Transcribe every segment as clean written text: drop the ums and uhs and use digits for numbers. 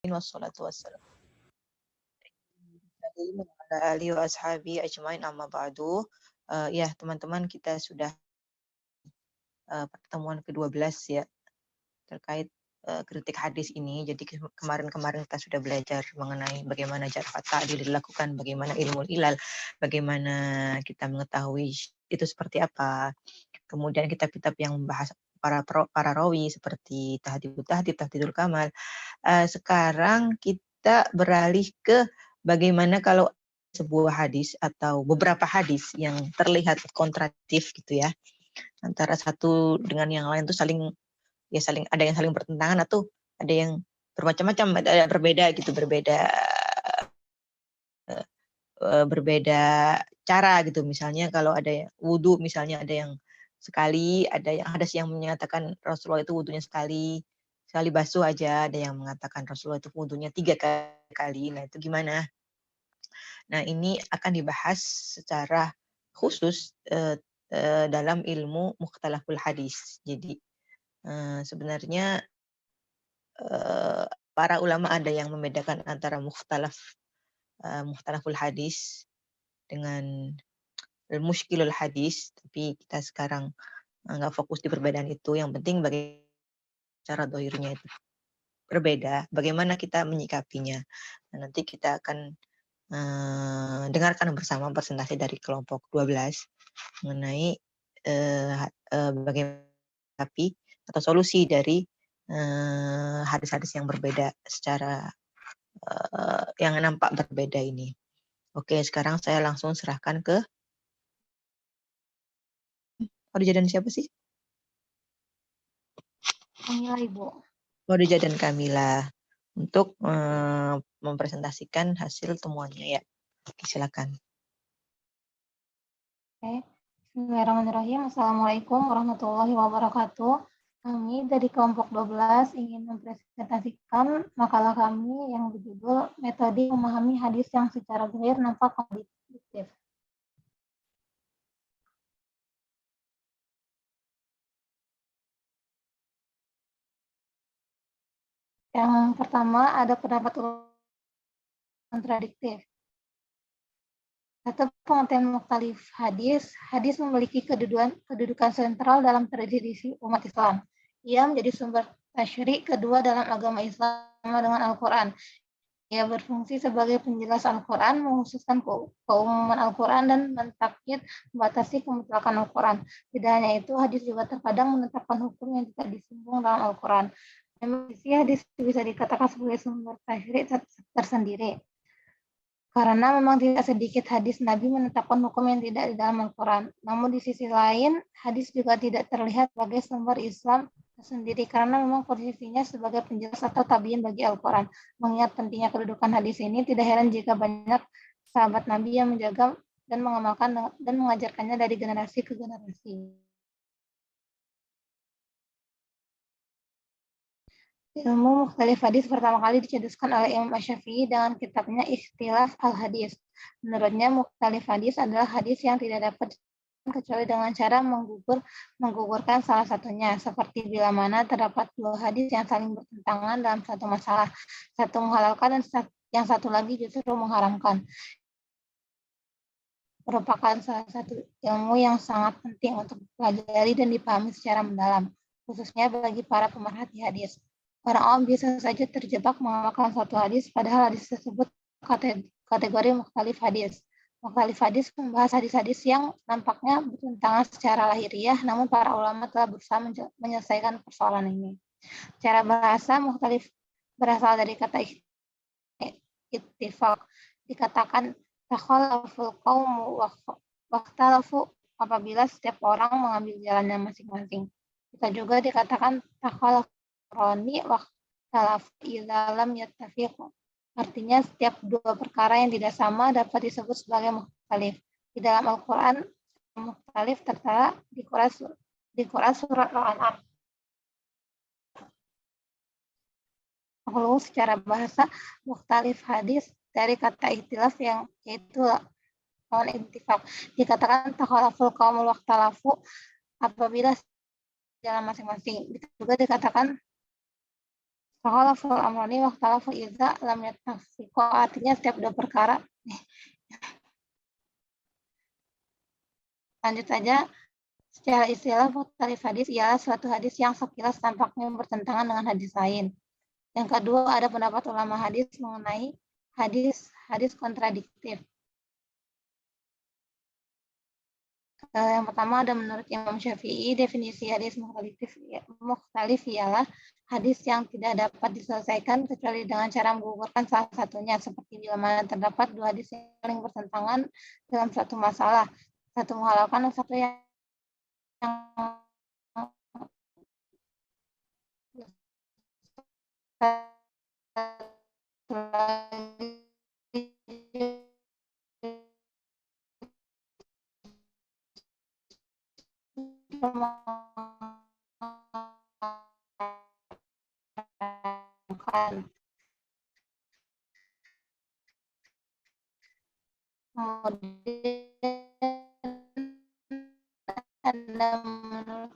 Wassalatu wassalam ala alihi wa ashabi ajmain amma ba'du. Ya teman-teman, kita sudah pertemuan ke-12 ya terkait kritik hadis ini. Jadi kemarin-kemarin kita sudah belajar mengenai bagaimana jarh ta'dil dilakukan, bagaimana ilmu ilal, bagaimana kita mengetahui itu seperti apa. Kemudian kitab-kitab yang membahas para rawi seperti Tahdhibul Kamal. Sekarang kita beralih ke bagaimana kalau sebuah hadis atau beberapa hadis yang terlihat kontradiktif gitu ya, antara satu dengan yang lain tuh saling ada yang saling bertentangan atau ada yang bermacam-macam, ada berbeda gitu, berbeda cara gitu. Misalnya kalau ada yang wudu, misalnya ada yang sekali, ada yang menyatakan Rasulullah itu wudunya sekali basuh aja, ada yang mengatakan Rasulullah itu wudunya 3 kali. Nah, itu gimana? Nah, ini akan dibahas secara khusus dalam ilmu mukhtalaful hadis. Jadi sebenarnya para ulama ada yang membedakan antara mukhtalaful hadis dengan muskilul hadis, tapi kita sekarang nggak fokus di perbedaan itu. Yang penting bagaimana cara dohirnya itu berbeda, bagaimana kita menyikapinya. Nah, nanti kita akan dengarkan bersama presentasi dari kelompok 12 mengenai bagaimana atau solusi dari hadis-hadis yang berbeda secara yang nampak berbeda ini. Oke, sekarang saya langsung serahkan ke Khadijah dan siapa sih? Kamila, Ibu. Khadijah dan Kamila untuk mempresentasikan hasil temuannya ya. Oke, silakan. Oke. Bismillahirrahmanirrahim. Assalamualaikum warahmatullahi wabarakatuh. Kami dari kelompok 12 ingin mempresentasikan makalah kami yang berjudul Metode Memahami Hadis yang secara zahir nampak kontradiktif. Yang pertama ada pendapat kontradiktif. Satu pengertian mukhtalif hadis memiliki kedudukan sentral dalam tradisi umat Islam. Ia menjadi sumber tasyri' kedua dalam agama Islam dengan Al-Quran. Ia berfungsi sebagai penjelas Al-Quran, menghususkan keumuman Al-Quran dan mentakyid membatasi kemutlakan Al-Quran. Tidak hanya itu, hadis juga terkadang menetapkan hukum yang tidak disinggung dalam Al-Quran. Memang hadis bisa dikatakan sebagai sumber tasyri' tersendiri. Karena memang tidak sedikit hadis Nabi menetapkan hukum yang tidak di dalam Al-Quran. Namun di sisi lain, hadis juga tidak terlihat sebagai sumber Islam sendiri karena memang posisinya sebagai penjelas atau tabiin bagi Al-Quran. Mengingat pentingnya kedudukan hadis ini, tidak heran jika banyak sahabat Nabi yang menjaga dan mengamalkan dan mengajarkannya dari generasi ke generasi. Ilmu mukhtalif hadis pertama kali dicetuskan oleh Imam Asy-Syafi'i dengan kitabnya Ikhtilaf al-Hadis. Menurutnya, mukhtalif hadis adalah hadis yang tidak dapat kecuali dengan cara menggugurkan salah satunya, seperti bila mana terdapat dua hadis yang saling bertentangan dalam satu masalah, satu menghalalkan dan yang satu lagi justru mengharamkan. Merupakan salah satu ilmu yang sangat penting untuk dipelajari dan dipahami secara mendalam, khususnya bagi para pemerhati hadis. Orang awam bisa saja terjebak mengamalkan suatu hadis, padahal hadis tersebut kategori mukhtalif hadis. Mukhtalif hadis membahas hadis-hadis yang nampaknya bertentangan secara lahiriah, namun para ulama telah berusaha menyelesaikan persoalan ini. Secara bahasa, mukhtalif berasal dari kata ittifaq. Dikatakan takhalaful qaumu wakhtalafu apabila setiap orang mengambil jalannya masing-masing. Bisa juga dikatakan takhalaf roni wakhtalafu idza lam yattafiqu. Artinya setiap dua perkara yang tidak sama dapat disebut sebagai mukhtalif. Di dalam Al-Quran, mukhtalif tertera di Quran surat Al-An'am. Lalu secara bahasa, mukhtalif hadis dari kata ikhtilaf yang yaitu lawan ittifaq. Dikatakan takhalaful qaumul wakhtalafu apabila jalan masing-masing. Juga dikatakan Takhalaful amrani wa ikhtalafu idza lam yattafiqa, artinya setiap dua perkara. Lanjut saja. Secara istilah, mukhtalif hadis ialah suatu hadis yang sekilas tampaknya bertentangan dengan hadis lain. Yang kedua, ada pendapat ulama hadis mengenai hadis kontradiktif. Yang pertama ada menurut Imam Syafi'i, definisi hadis mukhtalif ialah hadis yang tidak dapat diselesaikan kecuali dengan cara menggugurkan salah satunya, seperti bila mana terdapat dua hadis yang saling bertentangan dalam suatu masalah, satu menghalalkan dan satu yang ada menurut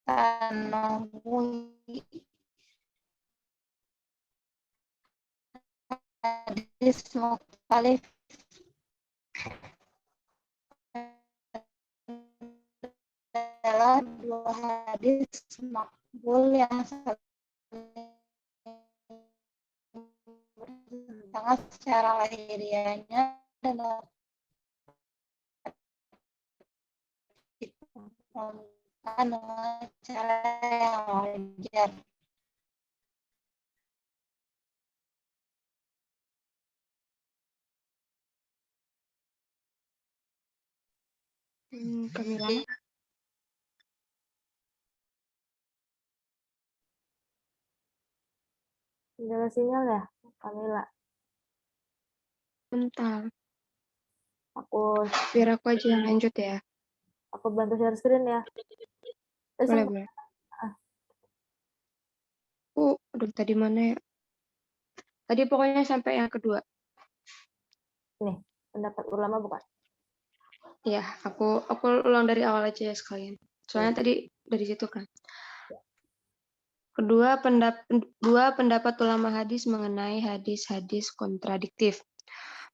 Al-Tanawi hadis mukhtalif adalah dua hadis makbul yang bertentangan secara lahiriahnya dan dikompromikan dengan cara yang wajar. Kamila. Kendala sinyal ya, Kamila. Bentar, Aku biar aku aja yang lanjut ya. bantu share screen ya. Boleh, boleh. Aduh, tadi mana ya? Tadi pokoknya sampai yang kedua. Nih, pendapat ulama bukan? Ya, aku ulang dari awal aja ya sekalian. Soalnya tadi dari situ kan. Kedua, dua pendapat ulama hadis mengenai hadis-hadis kontradiktif.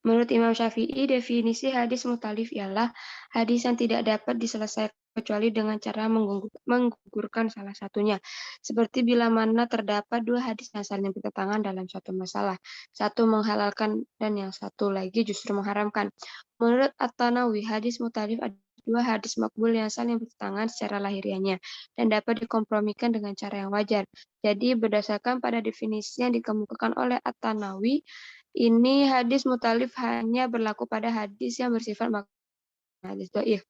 Menurut Imam Syafi'i, definisi hadis mukhtalif ialah hadis yang tidak dapat diselesaikan kecuali dengan cara menggugurkan salah satunya. Seperti bila mana terdapat dua hadis yang saling bertentangan dalam suatu masalah. Satu menghalalkan dan yang satu lagi justru mengharamkan. Menurut At-Tanawi, hadis mukhtalif adalah dua hadis makbul yang saling bertentangan secara lahiriahnya dan dapat dikompromikan dengan cara yang wajar. Jadi berdasarkan pada definisi yang dikemukakan oleh At-Tanawi, ini hadis mukhtalif hanya berlaku pada hadis yang bersifat hadis dhaif.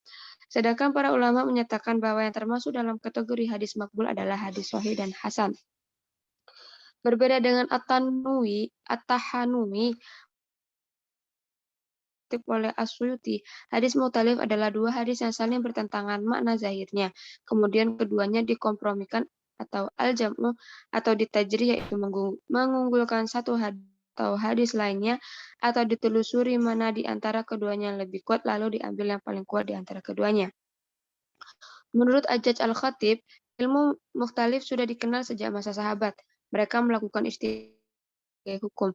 Sedangkan para ulama menyatakan bahwa yang termasuk dalam kategori hadis makbul adalah hadis sahih dan hasan. Berbeda dengan At-Tahanumi oleh As-Suyuti, hadis mukhtalif adalah dua hadis yang saling bertentangan makna zahirnya. Kemudian keduanya dikompromikan atau al-jam'u atau ditajri, yaitu mengunggulkan satu hadis atau hadis lainnya, atau ditelusuri mana di antara keduanya yang lebih kuat lalu diambil yang paling kuat di antara keduanya. Menurut Ajaj Al-Khatib, ilmu mukhtalif sudah dikenal sejak masa sahabat. Mereka melakukan hukum,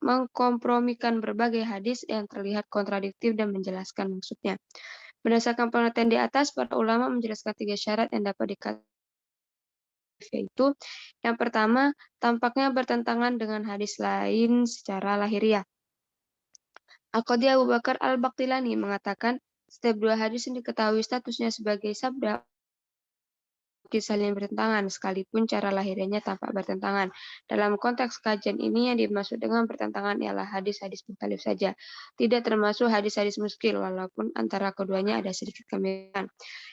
mengkompromikan berbagai hadis yang terlihat kontradiktif dan menjelaskan maksudnya. Berdasarkan penelitian di atas, para ulama menjelaskan 3 syarat yang dapat dikatakan, yaitu yang pertama, tampaknya bertentangan dengan hadis lain secara lahiriah. Al-Qadhi Abu Bakar Al-Baktilani mengatakan, setiap dua hadis yang diketahui statusnya sebagai sabda saling bertentangan, sekalipun cara lahiriahnya tampak bertentangan. Dalam konteks kajian ini, yang dimaksud dengan bertentangan ialah hadis-hadis mukhtalif saja, tidak termasuk hadis-hadis muskil, walaupun antara keduanya ada sedikit kemiripan.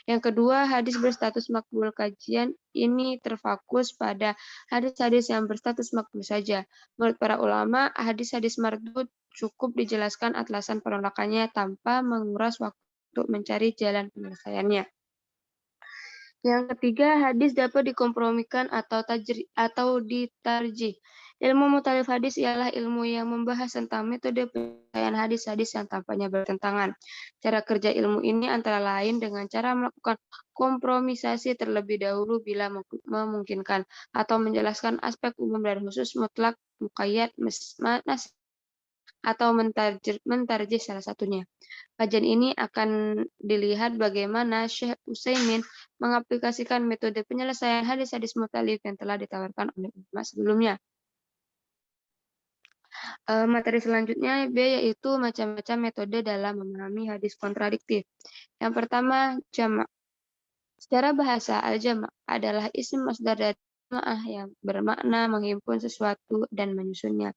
Yang kedua, hadis berstatus makbul. Kajian ini terfokus pada hadis-hadis yang berstatus makbul saja. Menurut para ulama, hadis-hadis mardud cukup dijelaskan alasan penolakannya tanpa menguras waktu untuk mencari jalan penyelesaiannya. Yang ketiga, hadis dapat dikompromikan atau ditarjih. Ilmu mutalif hadis ialah ilmu yang membahas tentang metode penyelesaian hadis-hadis yang tampaknya bertentangan. Cara kerja ilmu ini antara lain dengan cara melakukan kompromisasi terlebih dahulu bila memungkinkan, atau menjelaskan aspek umum dan khusus mutlak, muqayyad, nas, atau mentarjih salah satunya. Kajian ini akan dilihat bagaimana Syekh Utsaimin mengaplikasikan metode penyelesaian hadis-hadis mutalif yang telah ditawarkan oleh ulama sebelumnya. Materi selanjutnya B, yaitu macam-macam metode dalam memahami hadis kontradiktif. Yang pertama, jamak. Secara bahasa, al-jamak adalah isim masdar dari jamaah yang bermakna menghimpun sesuatu dan menyusunnya,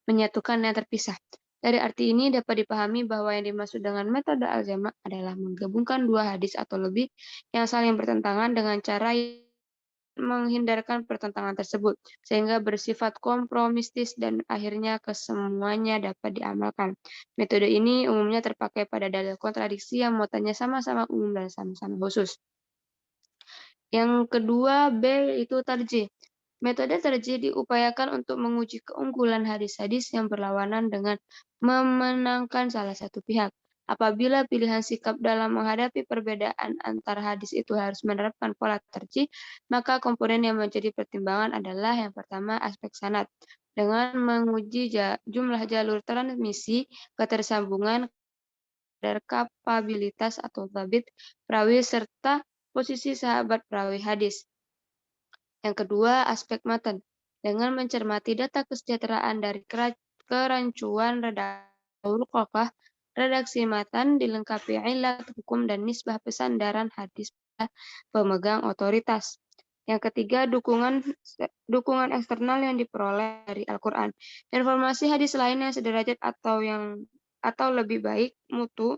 menyatukan yang terpisah. Dari arti ini dapat dipahami bahwa yang dimaksud dengan metode al-jamak adalah menggabungkan dua hadis atau lebih yang saling bertentangan dengan cara menghindarkan pertentangan tersebut, sehingga bersifat kompromistis dan akhirnya kesemuanya dapat diamalkan. Metode ini umumnya terpakai pada dalil kontradiksi yang muatannya sama-sama umum dan sama-sama khusus. Yang kedua, B, itu tarjih. Metode tarjih diupayakan untuk menguji keunggulan hadis-hadis yang berlawanan dengan memenangkan salah satu pihak. Apabila pilihan sikap dalam menghadapi perbedaan antar hadis itu harus menerapkan pola tarjih, maka komponen yang menjadi pertimbangan adalah yang pertama aspek sanad, dengan menguji jumlah jalur transmisi, ketersambungan, kadar kapabilitas atau dhabit perawi serta posisi sahabat perawi hadis. Yang kedua, aspek matan, dengan mencermati data kesejahteraan dari kerancuan redaksi matan dilengkapi ilat, hukum, dan nisbah pesandaran hadis pada pemegang otoritas. Yang ketiga, dukungan eksternal yang diperoleh dari Al-Quran. Informasi hadis lain yang sederajat atau lebih baik mutu,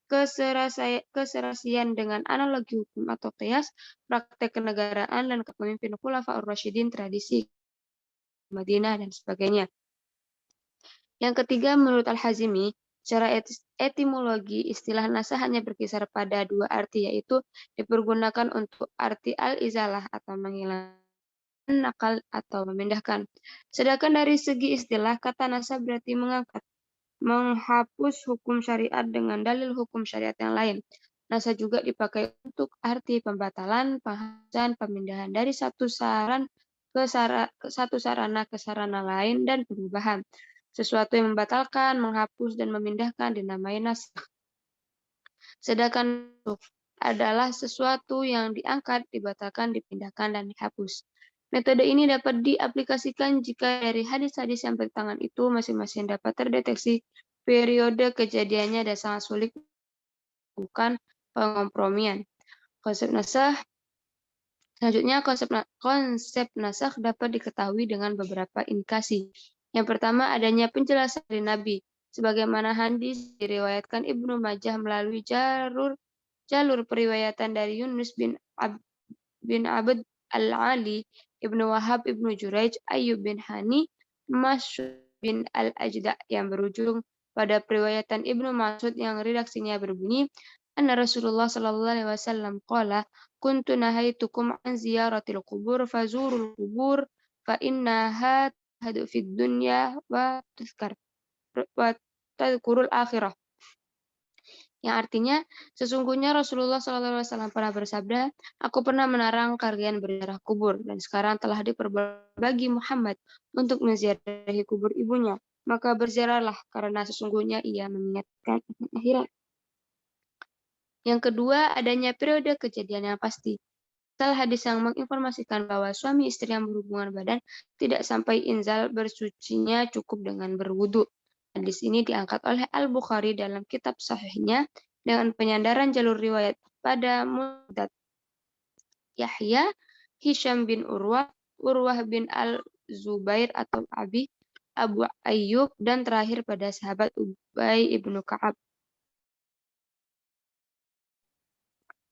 keserasian dengan analogi hukum atau qiyas, praktek kenegaraan, dan kepemimpinan Khulafaur Rasyidin, tradisi Madinah, dan sebagainya. Yang ketiga, menurut Al-Hazimi, secara etimologi, istilah nasakh hanya berkisar pada dua arti, yaitu dipergunakan untuk arti al-izalah atau menghilangkan, nakal atau memindahkan. Sedangkan dari segi istilah, kata nasakh berarti mengangkat, menghapus hukum syariat dengan dalil hukum syariat yang lain. Nasakh juga dipakai untuk arti pembatalan, penghapusan, pemindahan dari satu sarana ke sarana lain, dan perubahan. Sesuatu yang membatalkan, menghapus, dan memindahkan dinamai nasakh. Sedangkan adalah sesuatu yang diangkat, dibatalkan, dipindahkan, dan dihapus. Metode ini dapat diaplikasikan jika dari hadis-hadis yang bertentangan itu masing-masing dapat terdeteksi periode kejadiannya dan sangat sulit melakukan pengompromian. Selanjutnya, konsep nasakh dapat diketahui dengan beberapa indikasi. Yang pertama, adanya penjelasan dari Nabi, sebagaimana hadis diriwayatkan Ibnu Majah melalui jalur periwayatan dari Yunus bin Abd al-Ali, Ibnu Wahab, Ibnu Jurayj, Ayyub bin Hani, Mas'ud bin al-Ajda, yang berujung pada periwayatan Ibnu Mas'ud yang redaksinya berbunyi, anna Rasulullah sallallahu alaihi wasallam qala, kuntu nahaitukum an ziyaratil qubur fazurul qubur fa innaha tahdu fid dunya wa tadhkurul akhirah. Yang artinya, sesungguhnya Rasulullah SAW pernah bersabda, aku pernah melarang kalian berziarah kubur, dan sekarang telah diperbagi Muhammad untuk menziarahi kubur ibunya. Maka berziarahlah, karena sesungguhnya ia mengingatkan akhirat. Yang kedua, adanya periode kejadian yang pasti. Asal hadis yang menginformasikan bahwa suami istri yang berhubungan badan tidak sampai inzal bersucinya cukup dengan berwudu. Hadis ini diangkat oleh Al-Bukhari dalam kitab sahihnya dengan penyandaran jalur riwayat pada Mu'tad, Yahya, Hisham bin Urwah, Urwah bin Al-Zubair atau Abu Ayyub, dan terakhir pada sahabat Ubay ibnu Ka'ab.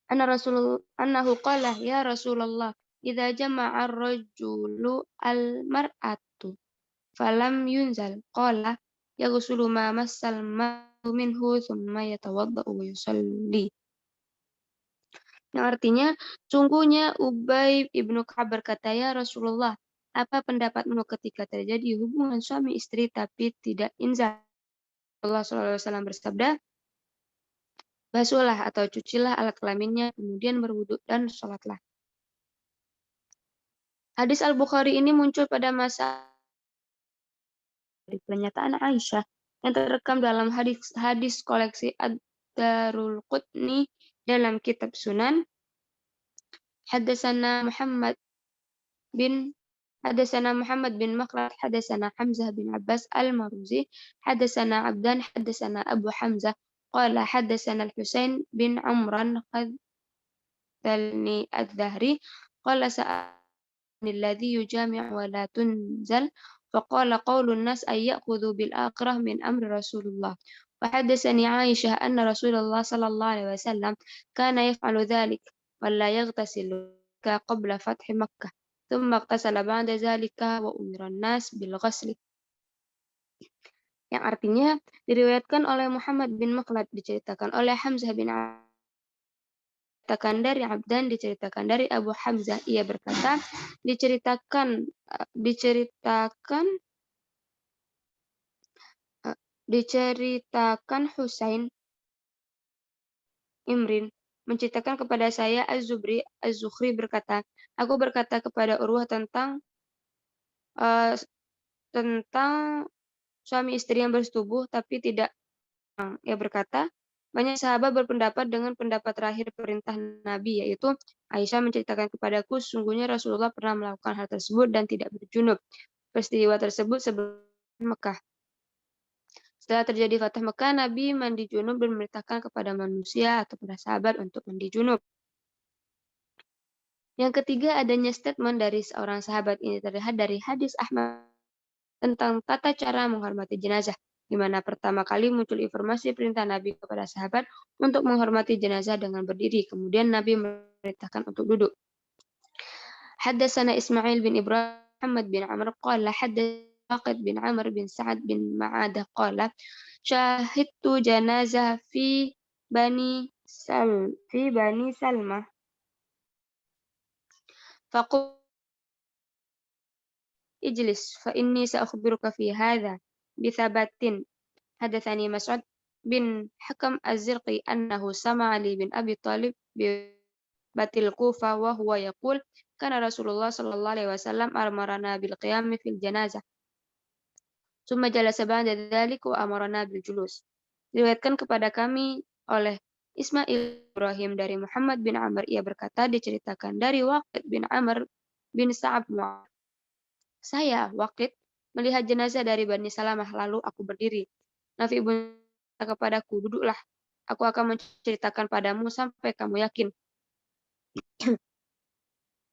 Annahu qala ya Rasulullah idza jama'a ar-rajulu al-mar'atu falam yunzal qala yaghsulu ma massal ma'u minhu thumma yatawadda'u wa yusalli. Yang artinya, sungguhnya Ubay ibnu Ka'ab berkata, ya Rasulullah, Apa pendapatmu ketika terjadi hubungan suami istri tapi tidak inzal? Allah SAW bersabda, basuhlah atau cucilah alat kelaminnya, kemudian berwudu dan sholatlah. Hadis Al-Bukhari ini muncul pada masa dari pernyataan Aisyah yang terekam dalam hadis koleksi Ad-Darul Qutni dalam kitab Sunan. Haddatsana Muhammad bin Makhlad, haddatsana Hamzah bin Abbas Al-Maruzi, haddatsana Abdan, haddatsana Abu Hamzah, qala haddatsana Al-Husain bin Umran Khadhalni Adz-Dzahri, qala sa'alani alladhi yujami' wa la tunzal, faqala qawlun nas ay ya'khudhu bil akhirah min amri Rasulullah. وحدثني عائشة أن رسول الله صلى الله عليه وسلم كان يفعل ذلك ولا يغتسل قبل فتح مكة ثم اغتسل بعد ذلك وأمر الناس بالغسل. Yang artinya diriwayatkan oleh Muhammad bin Makhlad, diceritakan oleh Hamzah bin diceritakan dari Abdan, diceritakan dari Abu Hamzah, ia berkata, diceritakan Husain Imrin menceritakan kepada saya Az-Zuhri berkata, aku berkata kepada Urwah tentang suami istri yang bersetubuh tapi tidak. Ia berkata, banyak sahabat berpendapat dengan pendapat terakhir perintah Nabi, yaitu Aisyah menceritakan kepadaku, sungguhnya Rasulullah pernah melakukan hal tersebut dan tidak berjunub. Peristiwa tersebut sebelum Mekah. Setelah terjadi Fatah Mekah, Nabi mandi junub dan memerintahkan kepada manusia atau para sahabat untuk mandi junub. Yang ketiga, adanya statement dari seorang sahabat ini terlihat dari hadis Ahmad tentang tata cara menghormati jenazah, di mana pertama kali muncul informasi perintah Nabi kepada sahabat untuk menghormati jenazah dengan berdiri. Kemudian Nabi memerintahkan untuk duduk. Haddatsana Ismail bin Ibrahim Muhammad bin Amr qala haddatsana Waqid bin Amr bin Sa'ad bin Ma'adah qala syahidtu janazah fi Bani Salmah faqul ijlis fa inni sa'akhbiruka fi hadha bithabatin. Hadatsani Mas'ud bin Hakam Az-Zirqi annahu sama'a li bin Abi Thalib bi batil Kufa wa huwa yaqul kana Rasulullah sallallahu alaihi wasallam amarna bil qiyam fil janazah summa jalasa ba'da dzalik wa amarna bil julus. Diriwayatkan kepada kami oleh Ismail Ibrahim dari Muhammad bin Amr, ia berkata, diceritakan dari Waqid bin Amr bin Sa'ab Mu'ad, saya Waqid melihat jenazah dari Bani Salamah, lalu aku berdiri. Nafi berkata kepadaku, duduklah, aku akan menceritakan padamu sampai kamu yakin.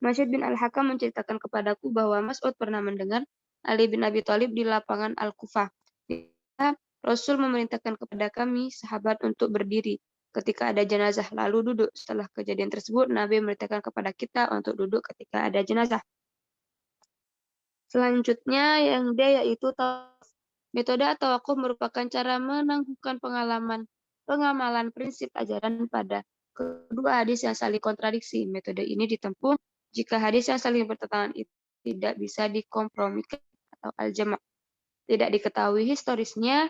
Mas'ud bin Al-Hakam menceritakan kepadaku bahwa Mas'ud pernah mendengar Ali bin Abi Thalib di lapangan Al-Kufah. Rasul memerintahkan kepada kami, sahabat, untuk berdiri ketika ada jenazah, lalu duduk. Setelah kejadian tersebut, Nabi memerintahkan kepada kita untuk duduk ketika ada jenazah. Selanjutnya yang yaitu metode tawakuf merupakan cara menangguhkan pengamalan prinsip ajaran pada kedua hadis yang saling kontradiksi. Metode ini ditempuh jika hadis yang saling bertentangan itu tidak bisa dikompromikan atau al-jama', tidak diketahui historisnya,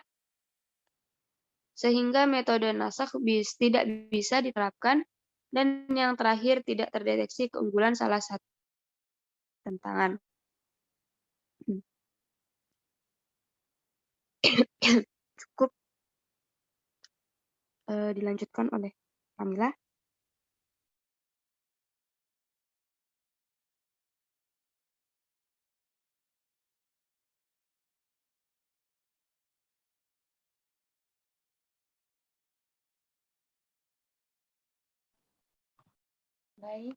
sehingga metode nasakh tidak bisa diterapkan, dan yang terakhir tidak terdeteksi keunggulan salah satu tentangan. Cukup dilanjutkan oleh Kamila. Baik.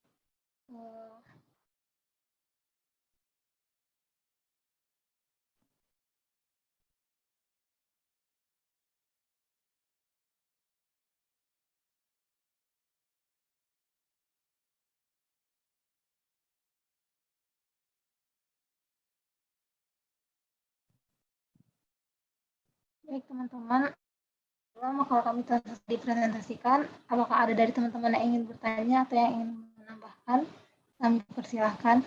Baik teman-teman, kalau kami telah dipresentasikan, apakah ada dari teman-teman yang ingin bertanya atau yang ingin menambahkan? Kami persilahkan.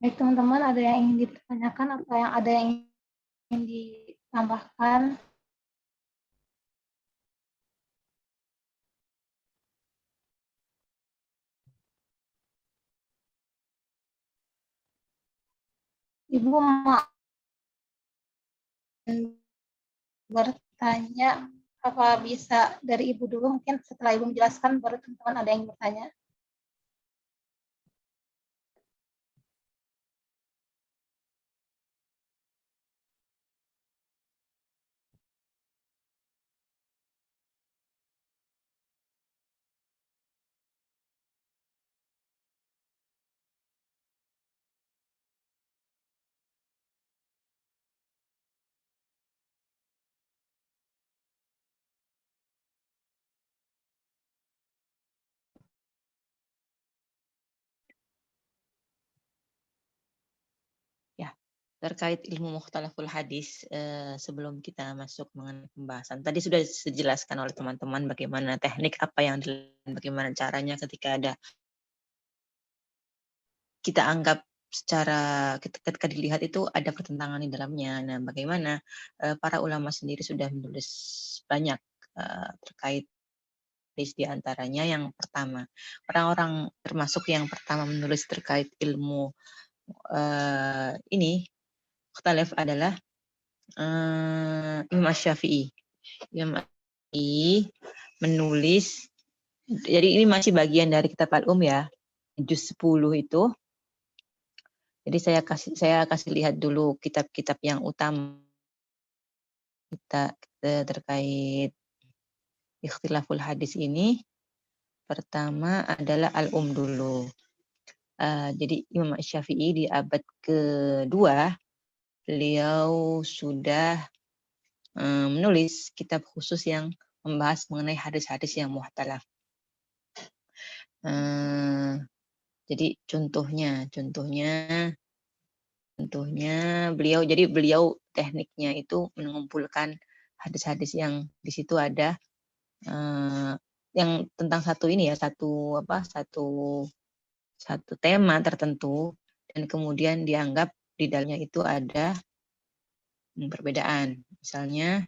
Baik teman-teman, ada yang ingin ditanyakan atau yang ada yang ingin ditambahkan? Ibu mau bertanya, apa bisa dari Ibu dulu? Mungkin setelah Ibu menjelaskan, baru teman-teman ada yang bertanya. Terkait ilmu mukhtalaful hadis, sebelum kita masuk mengenai pembahasan, tadi sudah dijelaskan oleh teman-teman bagaimana teknik apa yang bagaimana caranya ketika ada kita anggap secara ketika dilihat itu ada pertentangan di dalamnya. Nah, bagaimana para ulama sendiri sudah menulis banyak terkait hadis, di antaranya yang pertama, orang-orang termasuk yang pertama menulis terkait ilmu ini mukhtalaf adalah Imam Syafi'i. Imam Syafi'i menulis, jadi ini masih bagian dari kitab Al-Um ya, juz 10 itu. Jadi saya kasih lihat dulu kitab-kitab yang utama kita terkait ikhtilaful hadis ini. Pertama adalah Al-Um dulu. Jadi Imam Syafi'i di abad kedua, beliau sudah menulis kitab khusus yang membahas mengenai hadis-hadis yang mukhtalaf. Jadi contohnya beliau tekniknya itu mengumpulkan hadis-hadis yang di situ ada yang tentang satu tema tertentu, dan kemudian dianggap di dalamnya itu ada perbedaan. Misalnya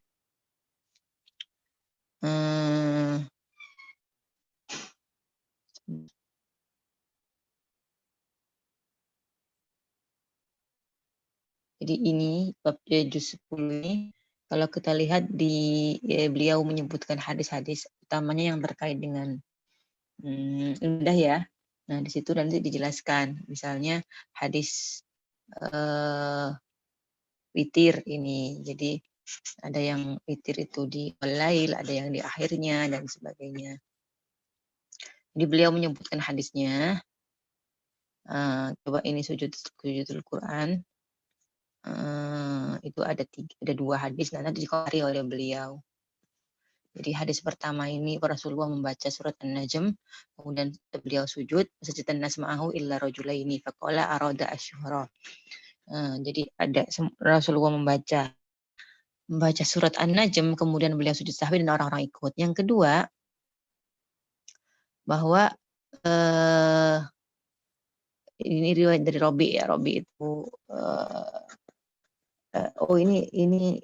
jadi ini bab juz 10 ini, kalau kita lihat beliau menyebutkan hadis-hadis utamanya yang terkait dengan ibadah ya. Nah, di situ nanti dijelaskan, misalnya hadis witir ini. Jadi ada yang witir itu di lail, ada yang di akhirnya dan sebagainya. Jadi beliau menyebutkan hadisnya. Coba ini sujudul Quran. Itu ada 2 hadis, nanti dikomentari oleh beliau. Jadi hadis pertama ini Rasulullah membaca surat An-Najm, kemudian beliau sujud, sajatan nas ma'ahu illa rajulaini faqala arada asyhura. Jadi ada Rasulullah membaca surat An-Najm, kemudian beliau sujud sahwi dan orang-orang ikut. Yang kedua, bahwa ini riwayat dari Robi ya. Robi itu ini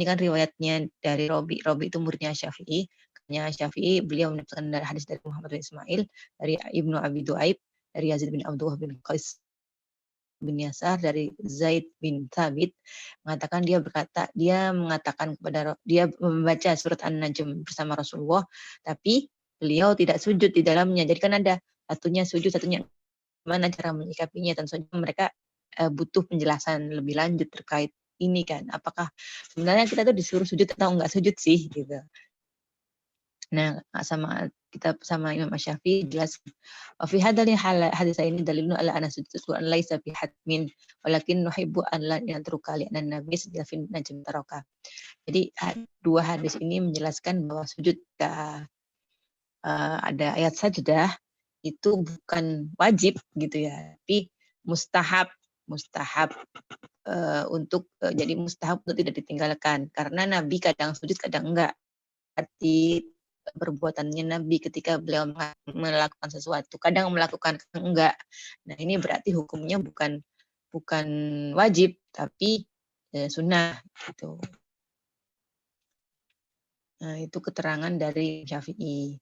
kan riwayatnya dari Robi. Robi itu muridnya Syafi'i. Syafi'i, beliau mendapatkan hadis dari Muhammad bin Ismail, dari Ibnu Abi Duaib, dari Yazid bin Abdullah bin Qais bin Yasar, dari Zaid bin Thabit, dia mengatakan kepada dia membaca surat An-Najm bersama Rasulullah, tapi beliau tidak sujud di dalamnya. Jadi kan ada satunya sujud, satunya mana cara menyikapinya. Tentu saja mereka butuh penjelasan lebih lanjut terkait ini kan. Apakah sebenarnya kita tuh disuruh sujud atau enggak sujud sih gitu. Nah, sama Imam Syafi'i jelas fi hadzal hadis ini dalilun ala anna sujud Quran laisa bi hatmin walakin nuhibbu an la yatruka li anna nabiy sallallahu najm taraka. Jadi 2 hadis ini menjelaskan bahwa sujud ada ayat sajdah itu bukan wajib gitu ya, tapi mustahab jadi mustahab untuk tidak ditinggalkan, karena Nabi kadang sujud kadang enggak. Arti perbuatannya Nabi ketika beliau melakukan sesuatu, kadang melakukan, kadang enggak. Nah, ini berarti hukumnya bukan bukan wajib tapi sunnah gitu. Nah, itu keterangan dari Syafi'i.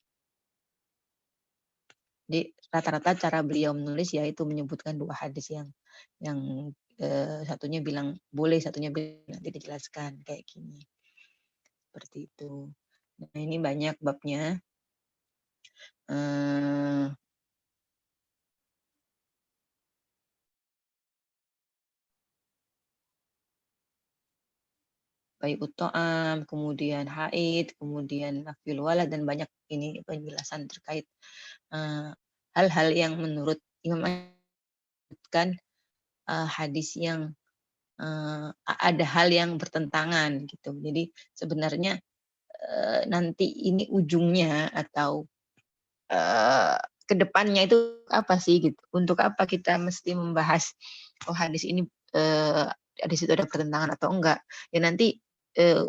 Jadi rata-rata cara beliau menulis yaitu menyebutkan 2 hadis yang satunya bilang boleh, satunya bilang nanti dijelaskan kayak gini. Seperti itu. Nah, ini banyak babnya. Baik ut'am, kemudian haid, kemudian nafil walad, dan banyak ini penjelasan terkait hal-hal yang menurut Imam kan hadis yang ada hal yang bertentangan gitu. Jadi sebenarnya nanti ini ujungnya atau kedepannya itu apa sih gitu? Untuk apa kita mesti membahas hadis ini hadis itu ada pertentangan atau enggak? Ya nanti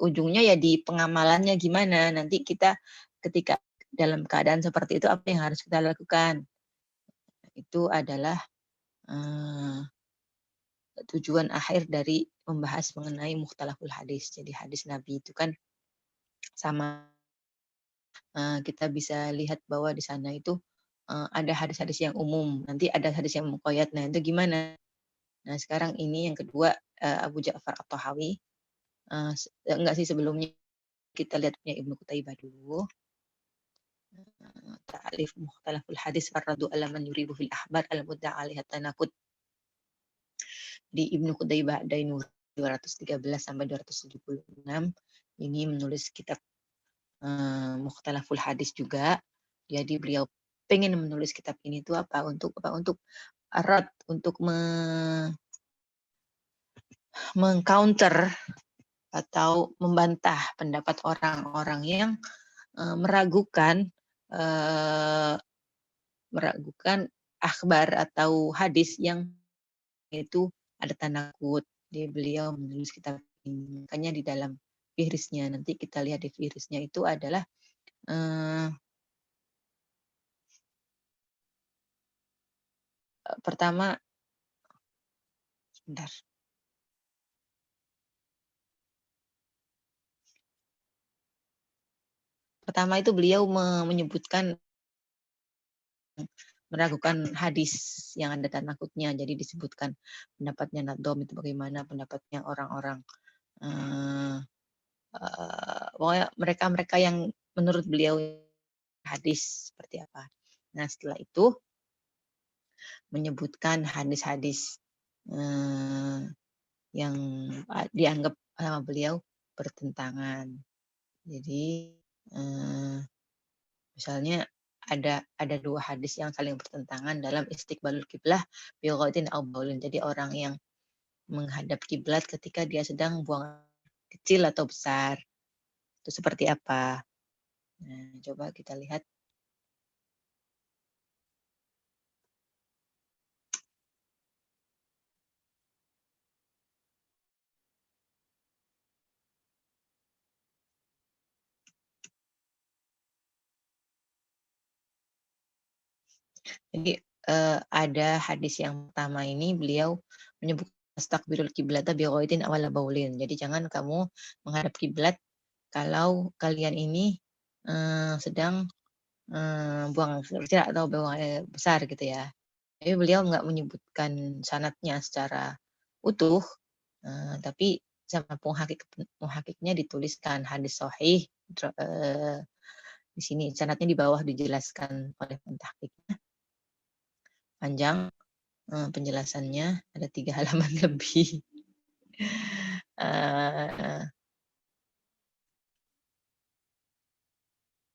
ujungnya ya di pengamalannya gimana? Nanti kita ketika dalam keadaan seperti itu apa yang harus kita lakukan? Itu adalah tujuan akhir dari membahas mengenai mukhtalaful hadis. Jadi hadis Nabi itu kan sama kita bisa lihat bahwa di sana itu ada hadis-hadis yang umum, nanti ada hadis yang muqayyad. Nah, itu gimana? Nah, sekarang ini yang kedua Abu Ja'far At-Tahawi. Enggak sih, sebelumnya kita lihat punya Ibnu Qutaibah dulu. Ta'rif mukhtalaful hadis ar-radu ala man yuribu fil ahbar al-mudda' alaiha tanaqud. Di Ibnu Qutaibah Dainur 213 sampai 276 ini menulis kitab mukhtalaful hadis juga. Jadi beliau pengen menulis kitab ini tuh apa? Untuk arad, untuk mengcounter atau membantah pendapat orang-orang yang meragukan akhbar atau hadis yang itu ada tanakut. Jadi beliau menulis kitab ini. Makanya di dalam fihrisnya, nanti kita lihat di fihrisnya itu adalah pertama, sebentar. Pertama itu beliau menyebutkan meragukan hadis yang ada tanakutnya. Jadi disebutkan pendapatnya Nadom itu bagaimana, pendapatnya orang-orang pokoknya mereka-mereka yang menurut beliau hadis seperti apa. Nah, setelah itu menyebutkan hadis-hadis yang dianggap sama beliau bertentangan. Jadi misalnya ada 2 hadis yang saling bertentangan dalam istiqbalul kiblah bi ghaitin aw baulin. Jadi orang yang menghadap kiblat ketika dia sedang buang kecil atau besar. Itu seperti apa? Nah, coba kita lihat. Jadi ada hadis yang pertama ini beliau menyebut astaqbilul kiblata bi ghaitin awala baulin. Jadi jangan kamu menghadap kiblat kalau kalian ini sedang buang kecil atau buang air besar gitu ya. Tapi beliau nggak menyebutkan sanadnya secara utuh, tapi sama muhakiknya dituliskan hadis sahih. Di sini sanadnya di bawah dijelaskan oleh pentahqiqnya. Panjang penjelasannya, ada 3 halaman lebih.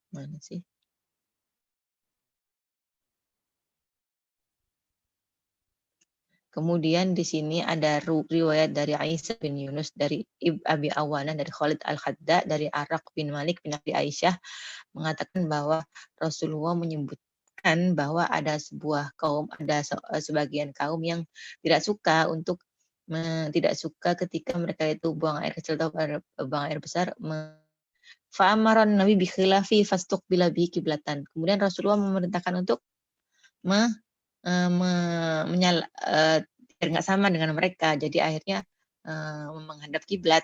Mana sih? Kemudian di sini ada riwayat dari Aisyah bin Yunus, dari Abi Awana, dari Khalid Al-Khadda, dari Araq bin Malik bin Abi Aisyah, mengatakan bahwa Rasulullah menyebutkan bahwa ada sebuah kaum, ada sebagian kaum yang tidak suka ketika mereka itu buang air kecil atau buang air besar. Fa'amaran Nabi bi khilafi fastuqbila bi kiblatan. Kemudian Rasulullah memerintahkan untuk biar nggak sama dengan mereka. Jadi akhirnya menghadap kiblat.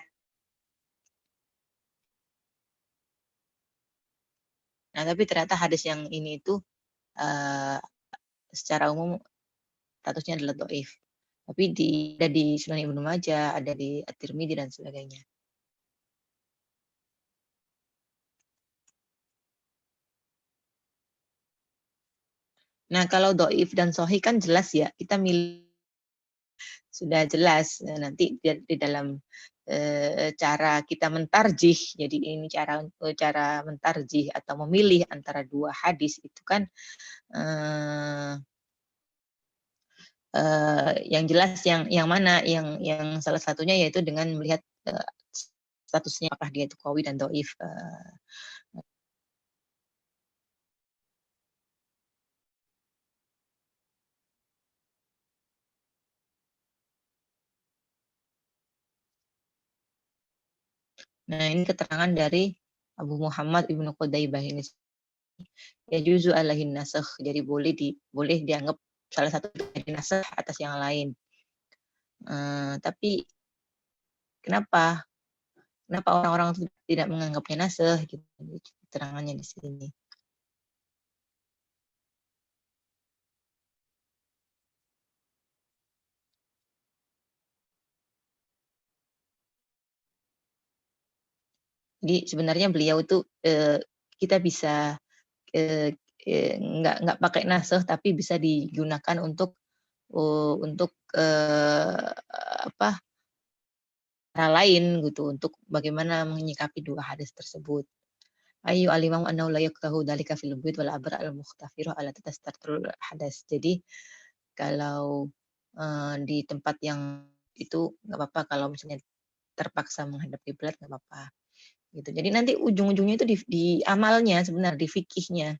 Nah, tapi ternyata hadis yang ini itu secara umum statusnya adalah dhaif. Tapi ada di Sunan Ibnu Majah, ada di At-Tirmidzi dan sebagainya. Nah, kalau dhaif dan sahih kan jelas ya, kita sudah jelas nanti di dalam cara kita mentarjih. Jadi ini cara mentarjih atau memilih antara dua hadis itu kan yang jelas yang mana yang salah satunya yaitu dengan melihat statusnya apakah dia itu qawi dan dhaif. Nah, ini keterangan dari Abu Muhammad Ibnu Qudaybah ini. Ya juzu alaihin nasakh. Jadi boleh dianggap salah satu dari nasakh atas yang lain. Tapi kenapa orang-orang tidak menganggapnya nasakh gitu keterangannya di sini. Jadi sebenarnya beliau itu kita bisa nggak pakai nasakh tapi bisa digunakan untuk cara lain gitu untuk bagaimana menyikapi dua hadis tersebut. Ayu alimam annahu la yaktahu dalika fil bait wal abra al mukhtafiru ala tastartul hadas. Jadi kalau di tempat yang itu nggak apa-apa, kalau misalnya terpaksa menghadap kiblat nggak apa-apa gitu. Jadi nanti ujung-ujungnya itu di amalnya sebenarnya, di fikihnya.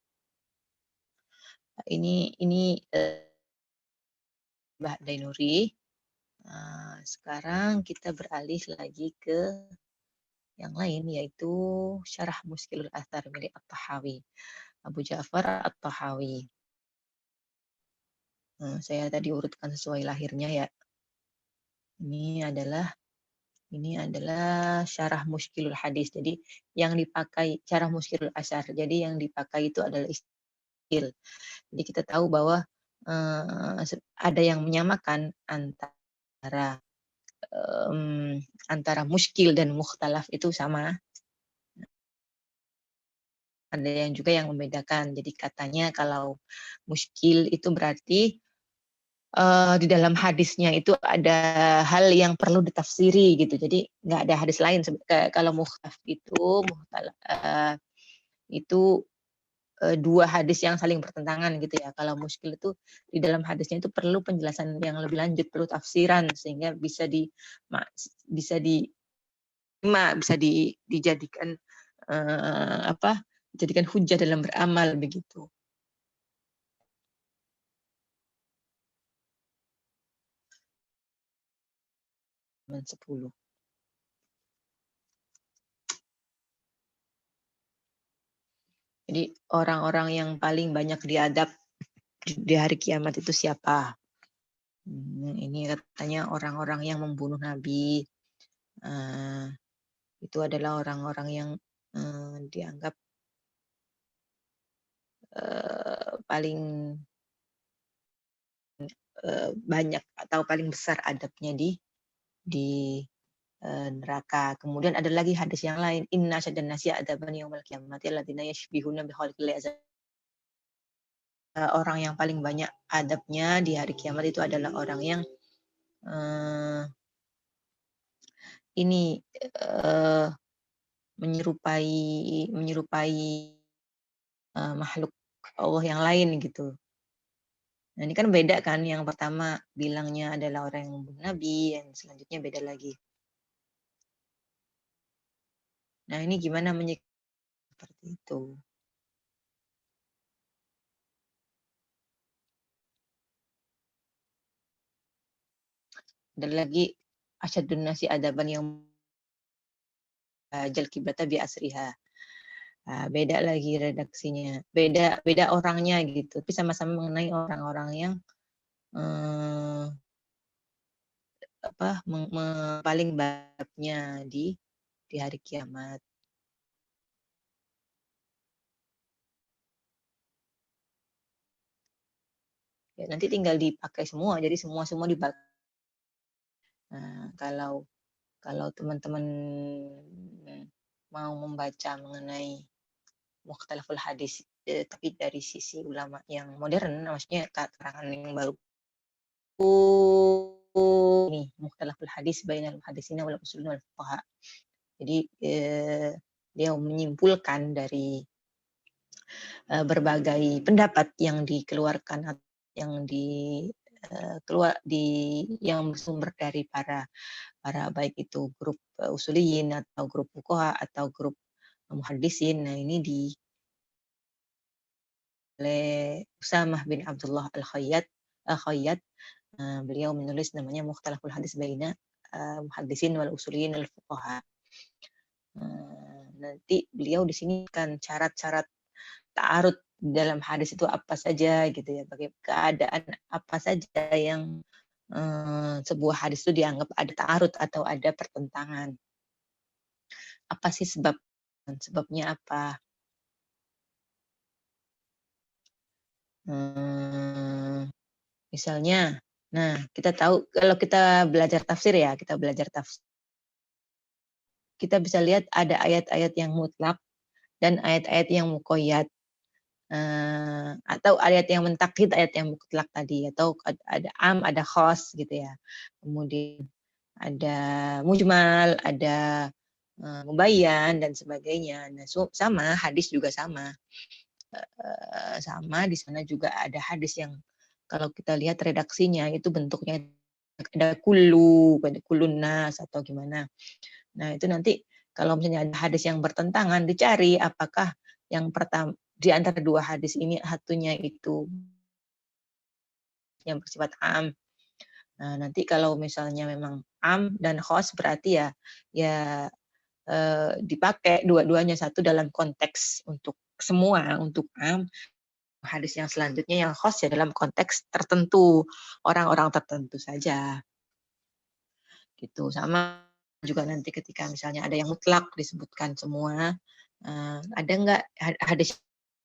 Ini Mbak Dainuri. Sekarang kita beralih lagi ke yang lain, yaitu Syarah Muskilul Athar milik At-Tahawi, Abu Ja'far At-Tahawi. Saya tadi urutkan sesuai lahirnya ya. Ini adalah Syarah Muskilul Hadis. Jadi yang dipakai Syarah Muskilul Athar. Jadi yang dipakai itu adalah istilah. Jadi kita tahu bahwa ada yang menyamakan antara muskil dan mukhtalaf itu sama. Ada yang juga yang membedakan. Jadi katanya kalau muskil itu berarti di dalam hadisnya itu ada hal yang perlu ditafsiri gitu. Jadi nggak ada hadis lain. Kalau mukhtalaf itu dua hadis yang saling bertentangan gitu ya. Kalau muskil itu di dalam hadisnya itu perlu penjelasan yang lebih lanjut, perlu tafsiran sehingga bisa dijadikan dijadikan hujah dalam beramal begitu. Halaman 10. Jadi orang-orang yang paling banyak diadab di hari kiamat itu siapa? Ini katanya orang-orang yang membunuh Nabi. Itu adalah orang-orang yang dianggap paling banyak atau paling besar adabnya di neraka. Kemudian ada lagi hadis yang lain, inna syaddan nasi adaban yaumil qiyamati alladziina yashbihuna bi khalqil azab. Orang yang paling banyak adabnya di hari kiamat itu adalah orang yang menyerupai makhluk Allah yang lain gitu. Nah, ini kan beda kan, yang pertama bilangnya adalah orang yang membunuh Nabi, yang selanjutnya beda lagi. Nah, ini gimana seperti itu. Ada lagi asyadun nasi adaban yang jal kiblata bi asriha. Beda lagi redaksinya, beda orangnya gitu, tapi sama-sama mengenai orang-orang yang paling babnya di hari kiamat. Ya, nanti tinggal dipakai semua, jadi semua dipakai. Nah, kalau teman-teman mau membaca mengenai mukhtalaful hadis, tapi dari sisi ulama yang modern, maksudnya keterangan yang baru, ini mukhtalaful hadis bainal muhadditsina wal usulin wal fuqaha. Jadi dia menyimpulkan dari berbagai pendapat yang dikeluarkan, yang yang bersumber dari para baik itu grup usuliyin atau grup fuqaha atau grup muhaddisin. Nah, ini oleh Usamah bin Abdullah Al-Khayyat. Beliau menulis namanya Mukhtalaful Hadis Baina Muhaddisin wal Usuliyin wal Fuqaha. Nanti beliau di sini kan syarat-syarat ta'arud dalam hadis itu apa saja gitu ya, bagaimana keadaan apa saja yang sebuah hadis itu dianggap ada ta'arud atau ada pertentangan. Apa sih sebabnya apa? Misalnya, nah kita tahu kalau kita belajar tafsir ya, kita bisa lihat ada ayat-ayat yang mutlak dan ayat-ayat yang muqayyad, atau ayat yang mentakhid, ayat yang mutlak tadi, atau ada am, ada khos gitu ya. Kemudian ada mujmal, ada mubayyan dan sebagainya. Nah, sama hadis juga sama. Sama di sana juga ada hadis yang kalau kita lihat redaksinya itu bentuknya ada kulun nas atau gimana. Nah, itu nanti kalau misalnya ada hadis yang bertentangan, dicari apakah yang pertama di antara dua hadis ini satunya itu yang bersifat am. Nah, nanti kalau misalnya memang am dan khos berarti ya dipakai dua-duanya, satu dalam konteks untuk semua, untuk am. Hadis yang selanjutnya yang khos ya dalam konteks tertentu, orang-orang tertentu saja. Gitu. Sama juga nanti ketika misalnya ada yang mutlak disebutkan semua, ada enggak hadis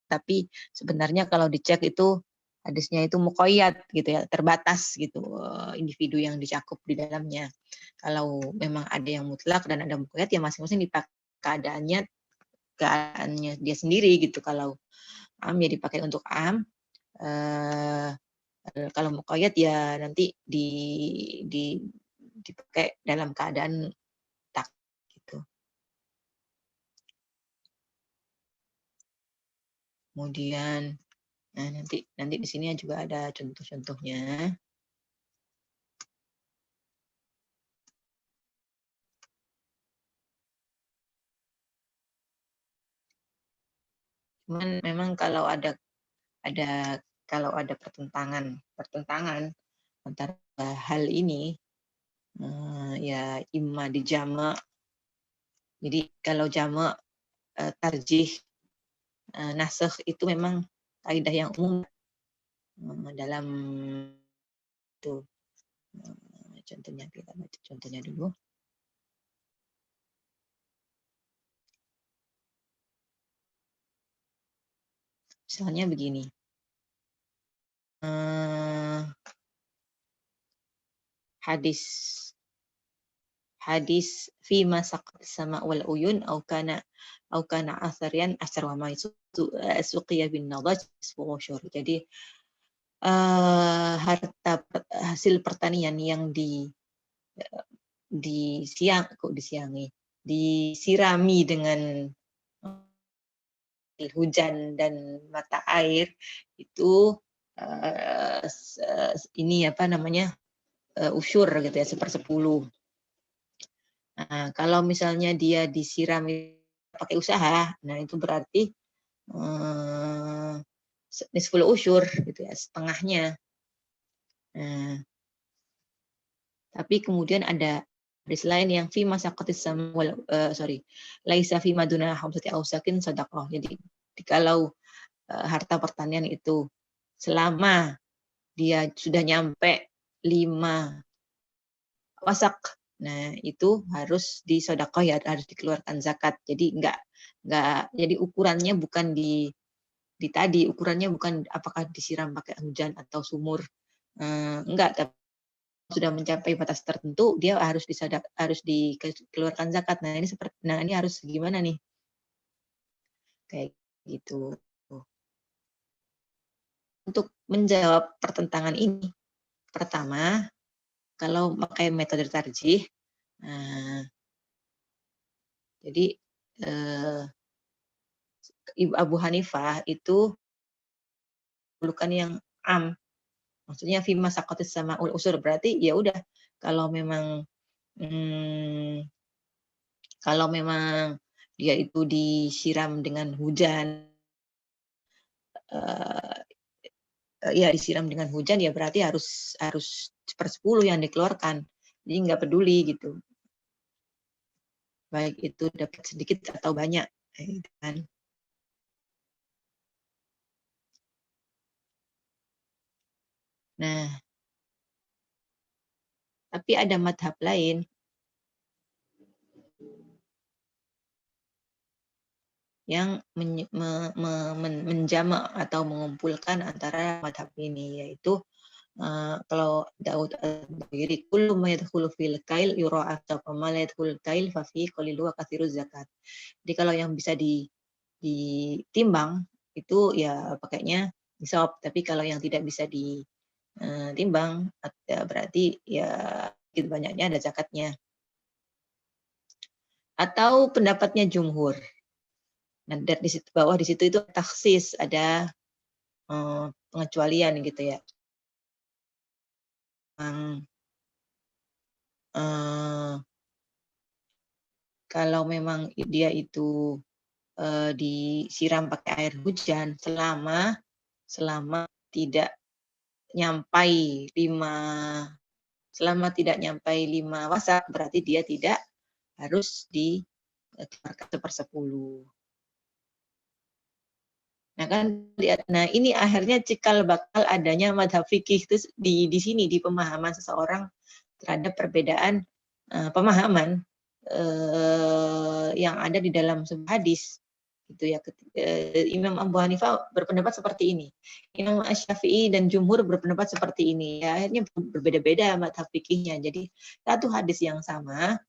tapi sebenarnya kalau dicek itu hadisnya itu muqayyad gitu ya, terbatas gitu individu yang dicakup di dalamnya. Kalau memang ada yang mutlak dan ada muqayyad ya masing-masing dipakai keadaannya dia sendiri gitu. Kalau am ya dipakai untuk am, kalau muqayyad ya nanti dipakai dalam keadaan tak gitu. Kemudian nah nanti di sini juga ada contoh-contohnya. Cuman memang kalau ada pertentangan antara hal ini, ya imma di jama'. Jadi kalau jama' tarjih nasakh itu memang kaidah yang umum dalam itu. Contohnya kita baca contohnya dulu. Misalnya begini. Hadis fi ma saqat sama wal uyun au kana atharian asar wa ma suqiya bin nadaj sughur. Jadi hasil pertanian yang disirami dengan hujan dan mata air itu ini apa namanya usyur gitu ya, 1/10. Nah, kalau misalnya dia disirami pakai usaha, nah itu berarti nisful usyur gitu ya, setengahnya. Nah, tapi kemudian ada hadis lain yang fi masaqatis sama laisa fi maduna khamsati ausakin sadaqah. Jadi kalau harta pertanian itu selama dia sudah nyampe 5 wasak. Nah, itu harus disedekah ya, harus dikeluarkan zakat. Jadi enggak jadi ukurannya bukan di tadi, ukurannya bukan apakah disiram pakai hujan atau sumur. Enggak, tapi sudah mencapai batas tertentu dia harus dikeluarkan zakat. Nah, ini harus gimana nih? Kayak gitu. Untuk menjawab pertentangan ini, pertama, kalau pakai metode tarjih, jadi Ibu Abu Hanifah itu bukan yang am, maksudnya fima sakotis sama usur, berarti ya udah kalau memang dia itu disiram dengan hujan, ya disiram dengan hujan ya berarti harus 1/10 yang dikeluarkan. Jadi nggak peduli gitu. Baik itu dapat sedikit atau banyak, gitu kan. Nah, tapi ada madhab lain yang menjama atau mengumpulkan antara madhab ini, yaitu kalau Daud al-Bahiri, kullu ma yadkhulu fil kail yura'af wa ma la yadkhulu kail fa fi qalilu wa katsiru zakat. Jadi kalau yang bisa ditimbang itu ya pakainya nisab, tapi kalau yang tidak bisa ditimbang berarti ya sedikit banyaknya ada zakatnya. Atau pendapatnya jumhur. Nah, di situ bawah di situ itu taksis, ada pengecualian gitu ya. Kalau memang dia itu disiram pakai air hujan selama tidak nyampai 5 wasak, berarti dia tidak harus dikeluarkan 1/10. Nah kan lihat, nah ini akhirnya cikal bakal adanya madhab fikih itu di sini, di pemahaman seseorang terhadap perbedaan pemahaman yang ada di dalam sebuah hadis, gitu ya. Imam Abu Hanifah berpendapat seperti ini, Imam Asy-Syafi'i dan jumhur berpendapat seperti ini. Ya, akhirnya berbeda-beda madhab fikihnya. Jadi satu hadis yang sama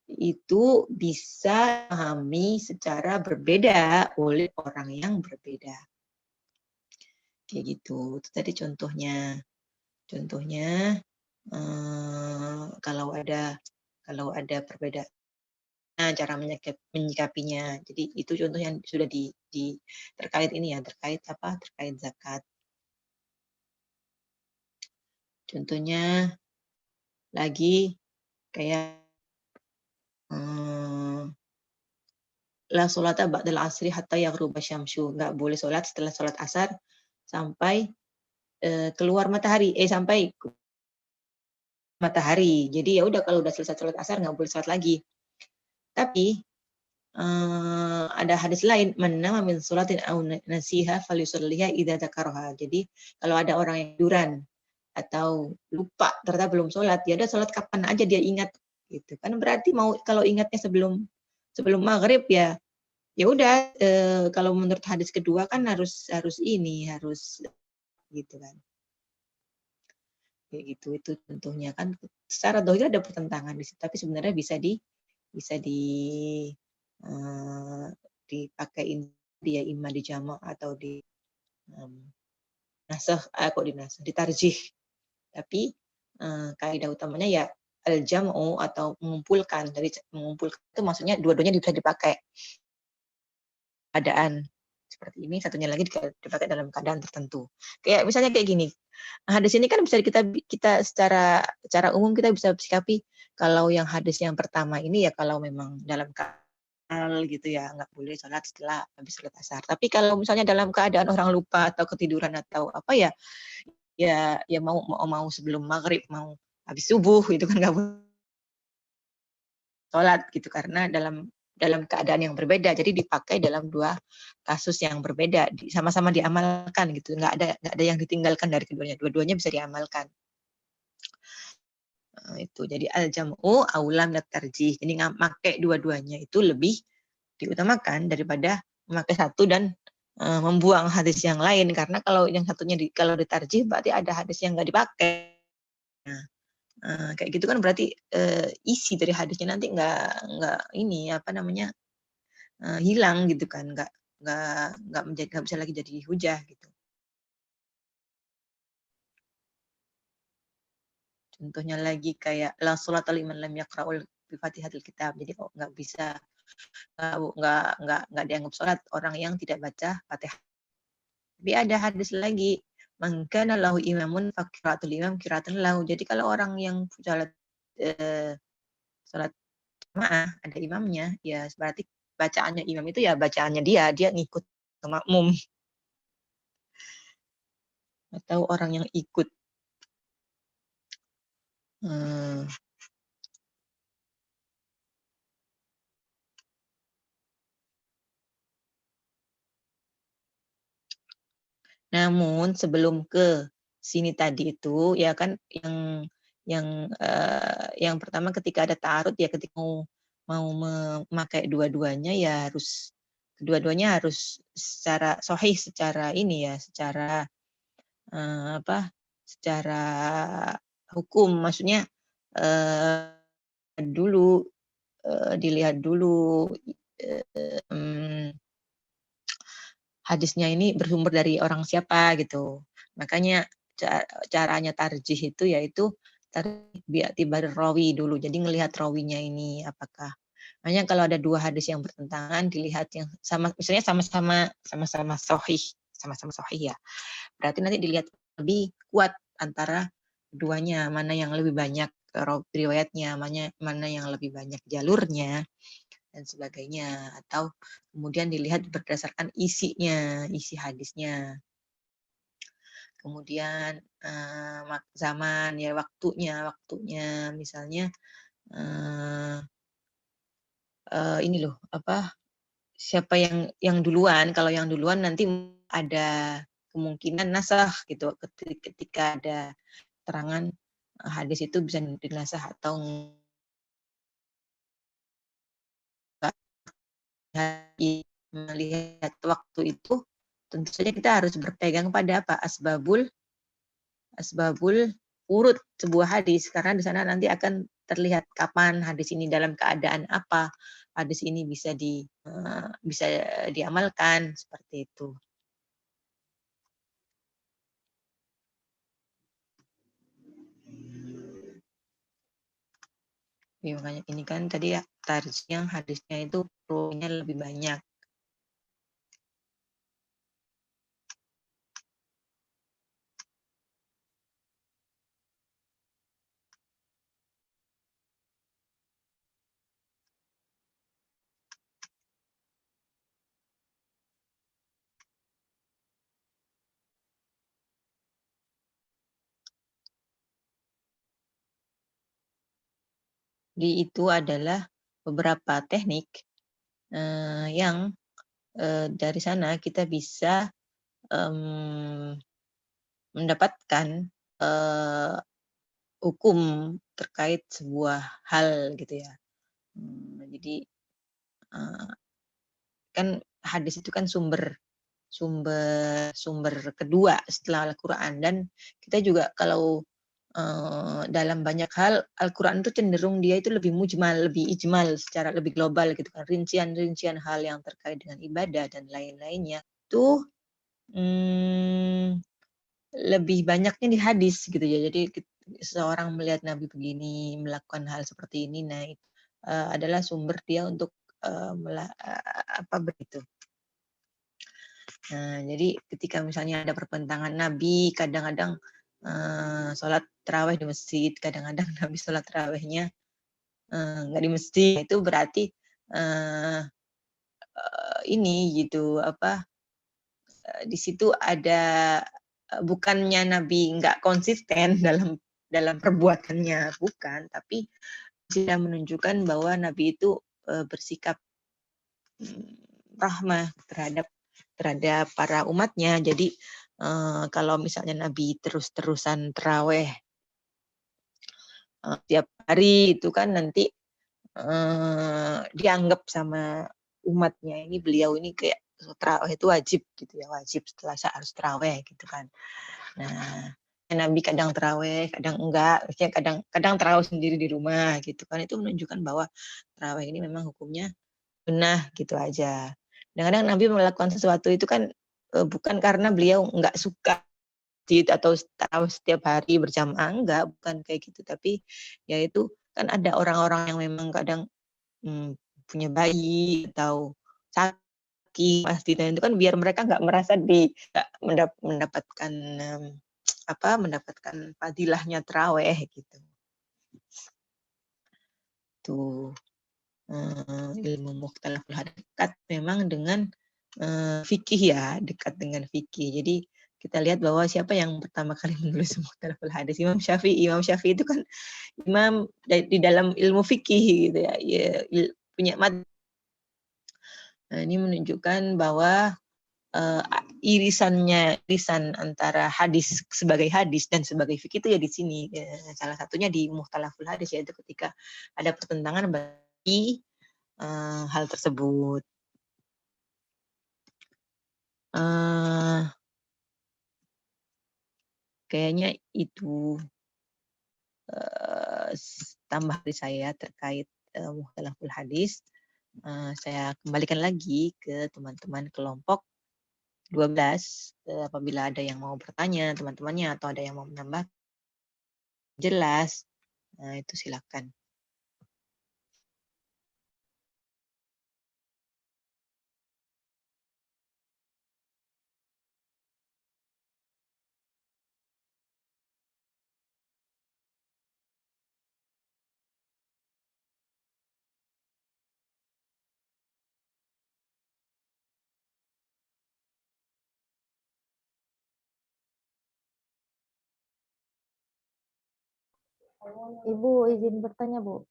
itu bisa dipahami secara berbeda oleh orang yang berbeda. Kayak gitu. Itu tadi contohnya. Contohnya kalau ada perbedaan cara menyikapinya. Jadi itu contoh yang sudah di terkait ini ya, terkait zakat. Contohnya lagi kayak la sholata ba'dal asri hatta yaghruba syamsu. Nggak boleh sholat setelah sholat asar sampai keluar matahari, sampai matahari. Jadi ya udah kalau udah selesai sholat asar nggak boleh sholat lagi. Tapi ada hadis lain, man nama min sholatin aw nasiha falyusalliha idza dzakaraha. Jadi kalau ada orang yang tiduran atau lupa ternyata belum sholat, ya udah sholat kapan aja dia ingat gitu kan, berarti mau kalau ingatnya sebelum maghrib ya udah, kalau menurut hadis kedua kan harus gitu kan. Kayak gitu, itu contohnya kan secara dohir ada pertentangan di situ, tapi sebenarnya bisa dipakein dia imma di jamak atau di nasakh, ditarjih. Tapi kaidah utamanya ya al-jam'u atau mengumpulkan. Dari mengumpulkan itu maksudnya dua-duanya bisa dipakai. Keadaan seperti ini, satunya lagi dipakai dalam keadaan tertentu. Kayak misalnya kayak gini. Hadis ini kan bisa kita secara umum kita bisa sikapi kalau yang hadis yang pertama ini ya kalau memang dalam keadaan gitu ya nggak boleh sholat setelah habis sholat asar. Tapi kalau misalnya dalam keadaan orang lupa atau ketiduran atau apa ya mau sebelum maghrib, mau habis subuh itu kan nggak boleh sholat gitu, karena dalam keadaan yang berbeda, jadi dipakai dalam dua kasus yang berbeda, sama-sama diamalkan gitu, nggak ada yang ditinggalkan dari keduanya, dua-duanya bisa diamalkan. Itu jadi al-jam'u aula minat tarjih. Jadi pakai dua-duanya itu lebih diutamakan daripada memakai satu dan membuang hadis yang lain, karena kalau yang satunya kalau ditarjih berarti ada hadis yang nggak dipakai. Nah, kayak gitu kan berarti isi dari hadisnya nanti nggak ini apa namanya hilang gitu kan, nggak bisa lagi jadi hujah gitu. Contohnya lagi kayak la sholata liman lam yaqra'ul bi Fatihatil Kitab. Jadi kok nggak bisa nggak dianggap sholat orang yang tidak baca Fatihah. Tapi ada hadis lagi, man kana lahu imamun fa qiraatul imam qiraatun lahu. Jadi kalau orang yang sholat jamaah ada imamnya, ya berarti bacaannya imam itu ya bacaannya dia ngikut ke makmum atau orang yang ikut. Namun sebelum ke sini tadi itu ya kan yang pertama ketika ada ta'arud ya ketika mau memakai dua-duanya ya harus kedua-duanya harus secara sahih, secara ini ya, secara secara hukum, maksudnya dulu dilihat dulu hadisnya ini bersumber dari orang siapa gitu. Makanya caranya tarjih itu yaitu bi'tibar rawi dulu. Jadi ngelihat rawinya ini apakah. Makanya kalau ada dua hadis yang bertentangan dilihat yang sama, misalnya sama-sama sahih ya. Berarti nanti dilihat lebih kuat antara keduanya, mana yang lebih banyak riwayatnya, mana yang lebih banyak jalurnya dan sebagainya, atau kemudian dilihat berdasarkan isinya, isi hadisnya. Kemudian zaman ya waktunya misalnya ini loh siapa yang duluan. Kalau yang duluan nanti ada kemungkinan nasakh gitu ketika ada terangan hadis itu bisa dinasakh atau melihat waktu itu tentu saja kita harus berpegang pada apa asbabul urut sebuah hadis, karena di sana nanti akan terlihat kapan hadis ini dalam keadaan apa hadis ini bisa diamalkan seperti itu. Ya, makanya ini kan tadi ya tarjih hadisnya itu pro-nya lebih banyak. Jadi itu adalah beberapa teknik yang dari sana kita bisa mendapatkan hukum terkait sebuah hal gitu ya. Jadi kan hadis itu kan sumber kedua setelah Al-Quran, dan kita juga kalau dalam banyak hal Al-Quran itu cenderung dia itu lebih mujmal, lebih ijmal, secara lebih global gitu kan, rincian hal yang terkait dengan ibadah dan lain-lainnya itu lebih banyaknya di hadis gitu ya. Jadi seseorang melihat Nabi begini, melakukan hal seperti ini, nah itu adalah sumber dia untuk begitu. Nah, jadi ketika misalnya ada pertentangan Nabi, kadang-kadang sholat tarawih di masjid, kadang-kadang Nabi sholat tarawihnya nggak di masjid, itu berarti ini gitu di situ ada bukannya Nabi nggak konsisten dalam perbuatannya, bukan, tapi sudah menunjukkan bahwa Nabi itu bersikap rahmah terhadap para umatnya. Jadi kalau misalnya Nabi terus-terusan taraweh tiap hari itu kan nanti dianggap sama umatnya ini beliau ini kayak terawih itu wajib gitu ya, wajib setelah harus terawih gitu kan. Nah, Nabi kadang terawih, kadang enggak, maksudnya kadang terawih sendiri di rumah gitu kan. Itu menunjukkan bahwa terawih ini memang hukumnya sunnah gitu aja. Kadang-kadang Nabi melakukan sesuatu itu kan bukan karena beliau enggak suka atau terawih setiap hari berjamaah, enggak, bukan kayak gitu, tapi ya itu kan ada orang-orang yang memang kadang punya bayi atau sakit pasti, dan itu kan biar mereka nggak merasa mendapatkan mendapatkan fadilahnya terawih gitu. Tuh ilmu mukhtalaful hadits dekat memang dengan fikih ya, dekat dengan fikih. Jadi kita lihat bahwa siapa yang pertama kali menulis mukhtalaful hadits, Imam Syafi'i. Imam Syafi'i itu kan imam di dalam ilmu fikih gitu ya, punya Nah, ini menunjukkan bahwa irisan antara hadis sebagai hadis dan sebagai fikih itu ya di sini. Salah satunya di mukhtalaful hadis, yaitu ketika ada pertentangan bagi hal tersebut. Kayaknya itu tambah dari saya terkait mukhtalaful hadis. Saya kembalikan lagi ke teman-teman kelompok 12. Apabila ada yang mau bertanya teman-temannya atau ada yang mau menambah jelas, nah itu silakan. Ibu izin bertanya, Bu.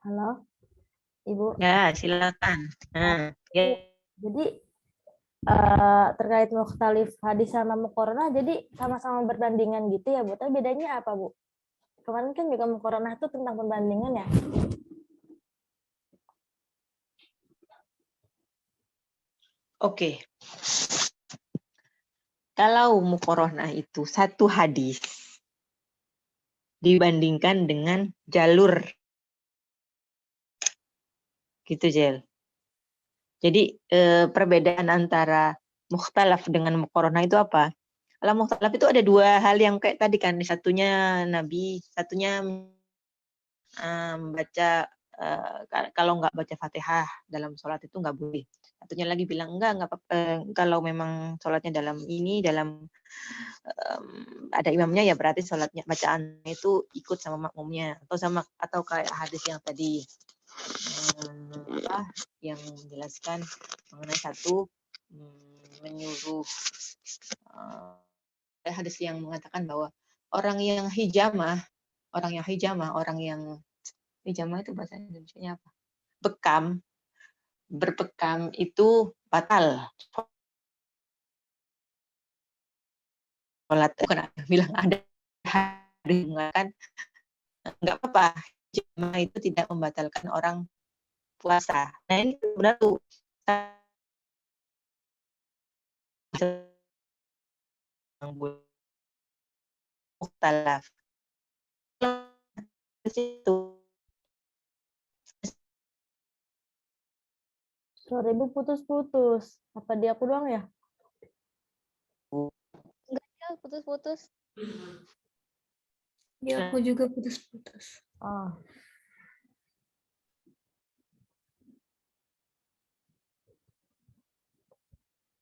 Halo, Ibu. Ya, silakan. Nah, ya. Jadi terkait mukhtalif hadis sama muqaranah, jadi sama-sama berbandingan gitu ya, Bu. Tapi bedanya apa, Bu? Kemarin kan juga muqaranah itu tentang perbandingan ya. Oke. Kalau muqaranah itu satu hadis dibandingkan dengan jalur. Gitu, Jel. Jadi perbedaan antara mukhtalaf dengan muqaranah itu apa? Kalau mukhtalaf itu ada dua hal yang kayak tadi kan, satunya Nabi, satunya baca kalau nggak baca Fatihah dalam sholat itu nggak boleh. Satunya lagi bilang enggak apa-apa, kalau memang sholatnya dalam ada imamnya ya berarti sholatnya bacaannya itu ikut sama makmumnya, atau kayak hadis yang tadi yang menjelaskan mengenai satu menyuruh hadis yang mengatakan bahwa orang yang hijamah itu bahasa Indonesianya apa? Berpekam itu batal. Sholat bukan bilang ada hadis mengatakan nggak apa-apa, hijamah itu tidak membatalkan orang puasa. Nah ini benar tuh mukhtalaf. Itu Suara Ibu putus-putus. Apa di aku doang ya? Enggak ya, putus-putus. Ya, aku juga putus-putus. Oh.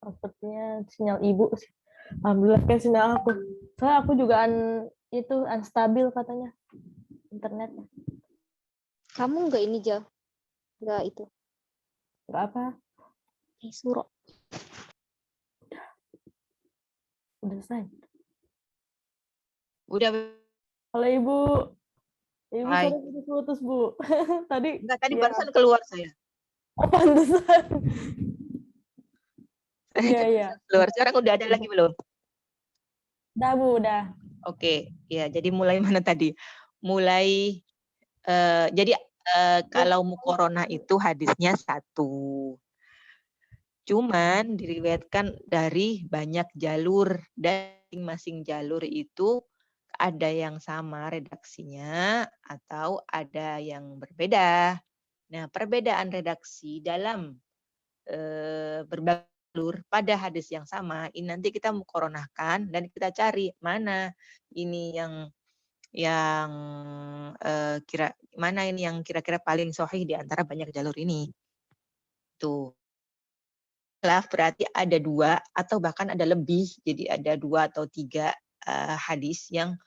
Sepertinya sinyal Ibu sih. Alhamdulillah kan sinyal aku. Soalnya aku juga itu unstabil katanya internetnya. Kamu enggak ini, Jal? Enggak itu. Nggak apa? Suro. Udah selesai. udah Halo Ibu. Ibu Hai. suara putus-putus, Bu. Tadi Enggak, tadi ya, barusan keluar saya. oh pantesan. Saya Iya, kan iya. barusan keluar. Sekarang udah ada lagi belum? Udah, Bu, udah. Oke, ya. Jadi mulai mana tadi? Mulai jadi kalau mukorona itu hadisnya satu. Cuman diriwayatkan dari banyak jalur dan masing-masing jalur itu ada yang sama redaksinya atau ada yang berbeda. Nah, perbedaan redaksi dalam berbagai jalur pada hadis yang sama, ini nanti kita muqaronahkan dan kita cari mana ini yang mana ini yang kira-kira paling sahih di antara banyak jalur ini. Tuh. Berarti ada 2 atau bahkan ada lebih. Jadi ada 2 atau 3 hadis yang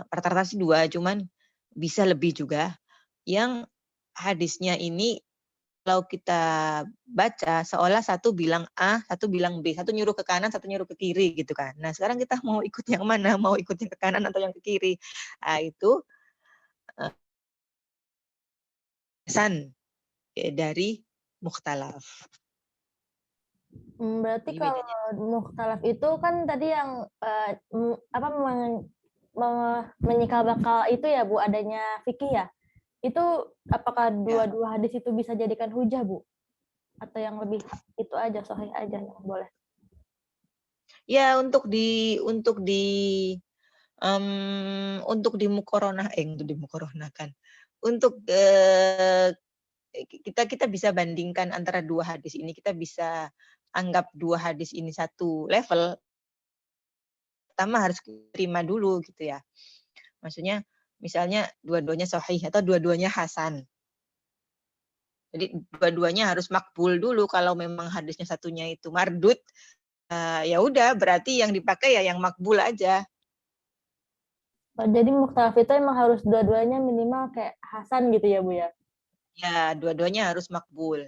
rata-rata sih 2, cuman bisa lebih juga. Yang hadisnya ini kalau kita baca seolah satu bilang A, satu bilang B, satu nyuruh ke kanan, satu nyuruh ke kiri gitu kan. Nah, sekarang kita mau ikut yang mana? Mau ikut yang ke kanan atau yang ke kiri? Nah, itu pesan dari mukhtalaf. Berarti Jadi kalau bedanya. mukhtalaf itu kan tadi yang apa menyikal bakal itu ya, Bu, adanya fikih ya. Itu apakah Ya. dua-dua hadis itu bisa jadikan hujah, Bu? Atau yang lebih itu aja, sahih aja yang boleh? Ya, untuk dimukoronahkan. Untuk kita bisa bandingkan antara 2 hadis ini, kita bisa anggap 2 hadis ini satu level. Pertama harus terima dulu gitu ya. Maksudnya misalnya dua-duanya sahih atau dua-duanya hasan. Jadi dua-duanya harus makbul dulu. Kalau memang hadisnya satunya itu mardud, ya udah berarti yang dipakai ya yang makbul aja. Oh, jadi mukhtalaf itu emang harus dua-duanya minimal kayak hasan gitu ya, Bu ya? Ya, dua-duanya harus makbul.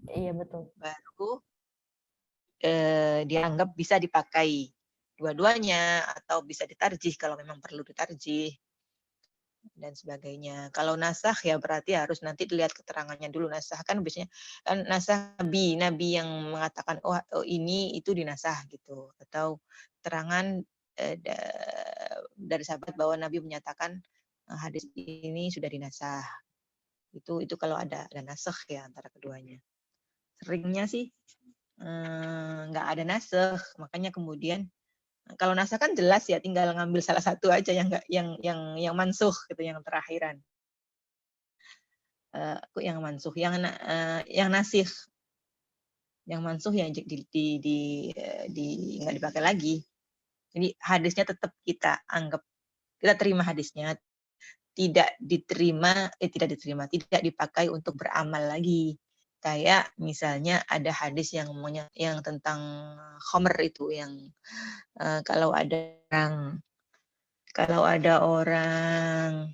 Iya, betul. Baru dianggap bisa dipakai dua-duanya atau bisa ditarjih kalau memang perlu ditarjih dan sebagainya. Kalau nasakh ya berarti harus nanti dilihat keterangannya dulu. Nasakh kan biasanya kan nasakh nabi yang mengatakan oh ini itu dinasah gitu, atau terangan dari sahabat bahwa Nabi menyatakan hadis ini sudah dinasah. Itu kalau ada nasakh ya antara keduanya. Seringnya sih nggak ada nasakh, makanya kemudian kalau nasakh kan jelas ya, tinggal ngambil salah satu aja yang nggak yang mansukh gitu, yang terakhiran. Yang mansukh, yang nasikh, yang mansukh yang nggak dipakai lagi. Jadi hadisnya tetap kita anggap, kita terima hadisnya, tidak dipakai untuk beramal lagi. Kayak misalnya ada hadis yang tentang khamr itu, yang kalau ada orang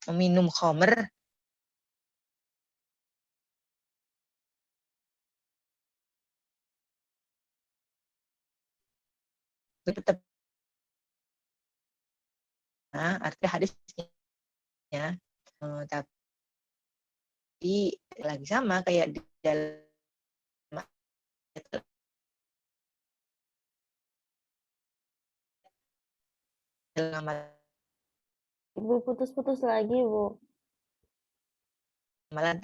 meminum khamr, tetap artinya hadisnya, tapi lagi sama kayak di dalam Ibu putus-putus lagi, Bu. amalan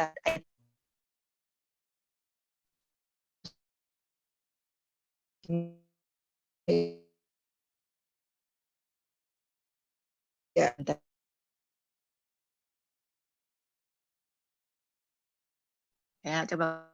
ya, ya coba.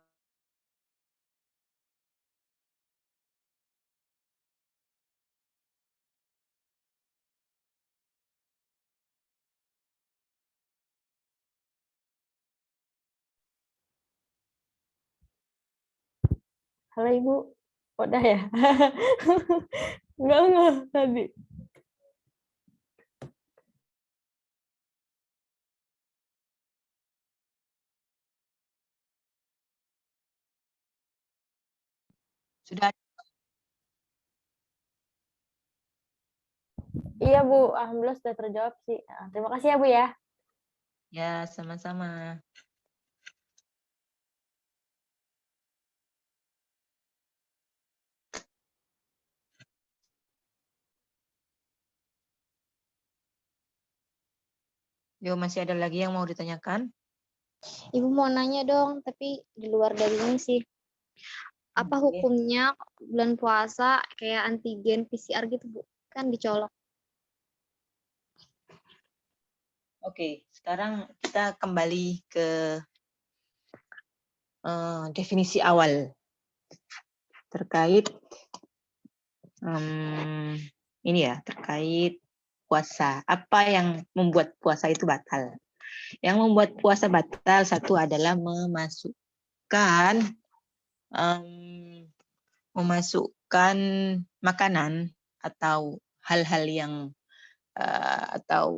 Halo, Ibu. Udah ya? Enggak tadi. Sudah Iya Bu, alhamdulillah sudah terjawab sih. Nah, terima kasih ya Bu ya. Ya, sama-sama. Yo, masih ada lagi yang mau ditanyakan? Ibu mau nanya dong, tapi di luar dari ini sih. Apa Oke. hukumnya bulan puasa kayak antigen PCR gitu, Bu? Kan dicolok. Oke, sekarang kita kembali ke definisi awal terkait ini ya, terkait puasa. Apa yang membuat puasa itu batal? Yang membuat puasa batal satu adalah memasukkan makanan atau hal-hal yang atau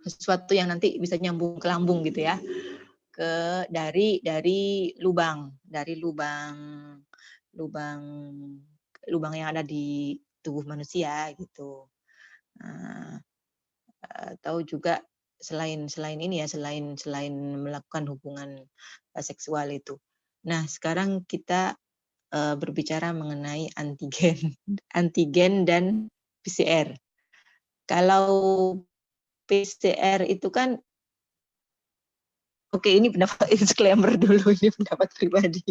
sesuatu yang nanti bisa nyambung ke lambung gitu ya, dari lubang lubang yang ada di tubuh manusia gitu. Atau juga selain ini ya, selain melakukan hubungan seksual itu. Nah, sekarang kita berbicara mengenai antigen dan PCR. Kalau PCR itu kan, oke, ini pendapat disclaimer dulu, ini pendapat pribadi.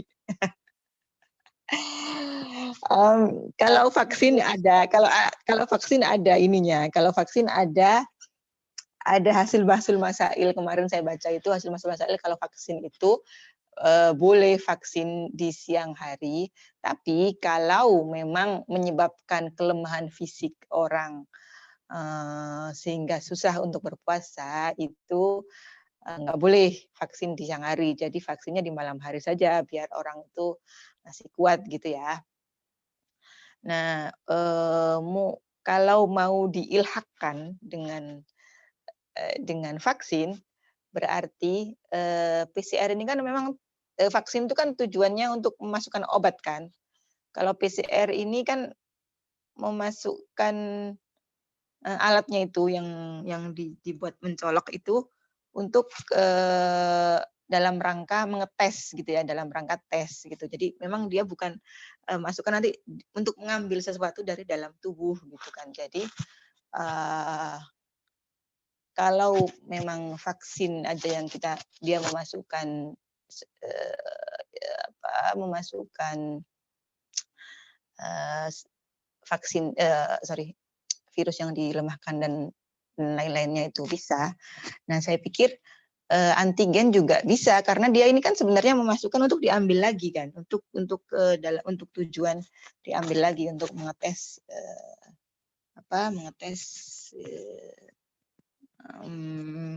Kalau vaksin ada, kalau vaksin ada ininya, kalau vaksin ada hasil masail kemarin saya baca itu hasil masail kalau vaksin itu boleh vaksin di siang hari, tapi kalau memang menyebabkan kelemahan fisik orang sehingga susah untuk berpuasa itu nggak boleh vaksin di siang hari. Jadi vaksinnya di malam hari saja biar orang itu masih kuat gitu ya. Nah, kalau mau diilhakkan dengan vaksin, berarti PCR ini kan memang vaksin itu kan tujuannya untuk memasukkan obat kan. Kalau PCR ini kan memasukkan alatnya itu yang dibuat mencolok itu untuk dalam rangka mengetes gitu ya, dalam rangka tes gitu. Jadi memang dia bukan masukkan nanti untuk mengambil sesuatu dari dalam tubuh gitu kan. Jadi kalau memang vaksin aja yang dia memasukkan virus yang dilemahkan dan lain-lainnya itu bisa. Nah, saya pikir antigen juga bisa karena dia ini kan sebenarnya memasukkan untuk diambil lagi kan, untuk tujuan diambil lagi untuk mengetes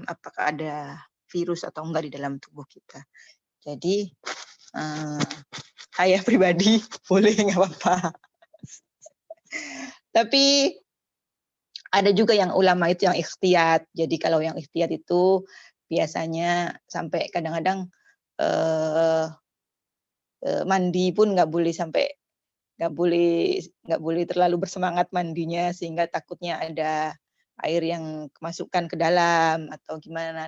apakah ada virus atau enggak di dalam tubuh kita. Jadi saya pribadi boleh nggak apa-apa. Tapi ada juga yang ulama itu yang ikhtiyat. Jadi kalau yang ikhtiyat itu biasanya sampai kadang-kadang mandi pun nggak boleh terlalu bersemangat mandinya sehingga takutnya ada air yang kemasukan ke dalam atau gimana.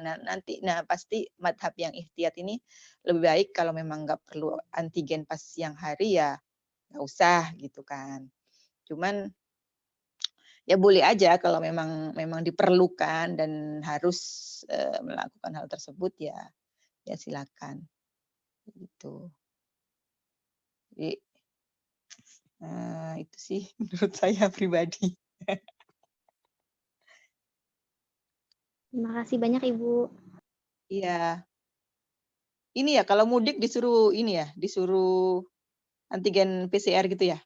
Pasti madhab yang ikhtiyat ini lebih baik kalau memang nggak perlu antigen pas siang hari ya nggak usah gitu kan. Cuman ya boleh aja kalau memang diperlukan dan harus melakukan hal tersebut ya silakan gitu. Jadi itu sih menurut saya pribadi. Terima kasih banyak, Ibu. Iya. Ini ya kalau mudik disuruh antigen PCR gitu ya?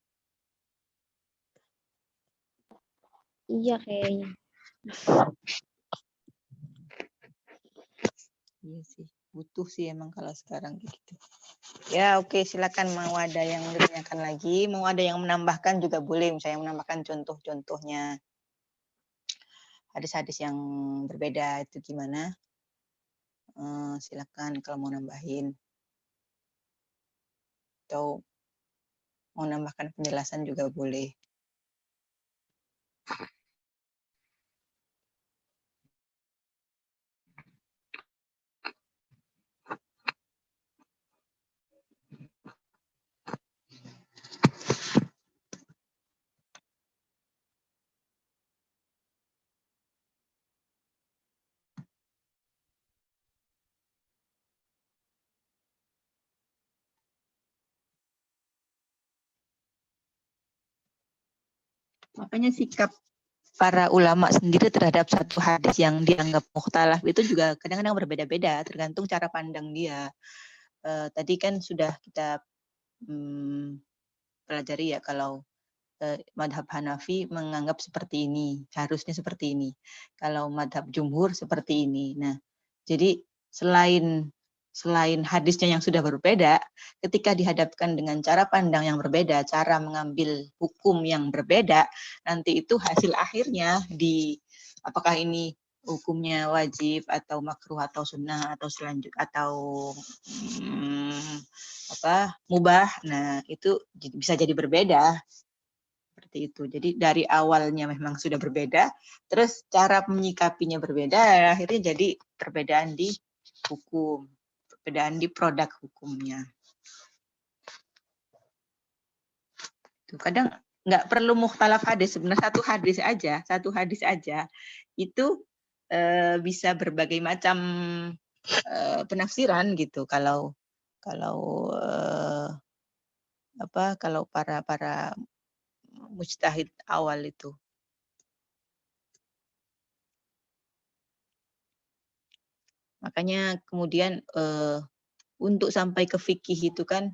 Iya kayaknya. Iya sih, butuh sih emang kalau sekarang gitu. Ya oke, silakan mau ada yang ditanyakan lagi, mau ada yang menambahkan juga boleh, misalnya menambahkan contoh-contohnya. Hadis-hadis yang berbeda itu gimana? Silakan kalau mau nambahin. Atau mau nambahkan penjelasan juga boleh. Makanya sikap para ulama sendiri terhadap satu hadis yang dianggap mukhtalaf itu juga kadang-kadang berbeda-beda, tergantung cara pandang dia. Tadi kan sudah kita pelajari ya, kalau madhab Hanafi menganggap seperti ini, harusnya seperti ini. Kalau madhab jumhur seperti ini. Nah, jadi selain hadisnya yang sudah berbeda, ketika dihadapkan dengan cara pandang yang berbeda, cara mengambil hukum yang berbeda, nanti itu hasil akhirnya apakah ini hukumnya wajib atau makruh atau sunnah atau mubah. Nah, itu bisa jadi berbeda. Seperti itu. Jadi dari awalnya memang sudah berbeda, terus cara menyikapinya berbeda, akhirnya jadi perbedaan di hukum, perbedaan di produk hukumnya. Kadang nggak perlu mukhtalaf hadis, sebenarnya satu hadis aja itu bisa berbagai macam penafsiran gitu. Kalau para mujtahid awal itu. Makanya kemudian untuk sampai ke fikih itu kan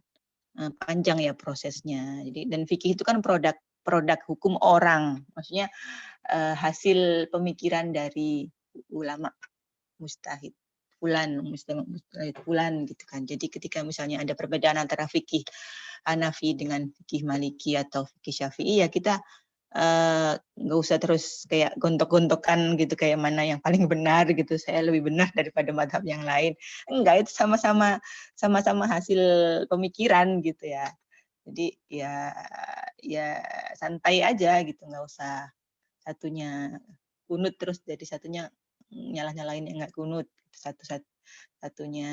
panjang ya prosesnya. Jadi dan fikih itu kan produk hukum orang. Maksudnya hasil pemikiran dari ulama mujtahid fulan gitu kan. Jadi ketika misalnya ada perbedaan antara fikih Hanafi dengan fikih Maliki atau fikih Syafi'i, ya kita nggak usah terus kayak gontok-gontokan gitu, kayak mana yang paling benar gitu, saya lebih benar daripada madhab yang lain. Enggak, itu sama-sama hasil pemikiran gitu ya. Jadi ya santai aja gitu, nggak usah satunya kunut terus jadi satunya nyalah-nyalahin yang nggak kunut. Satunya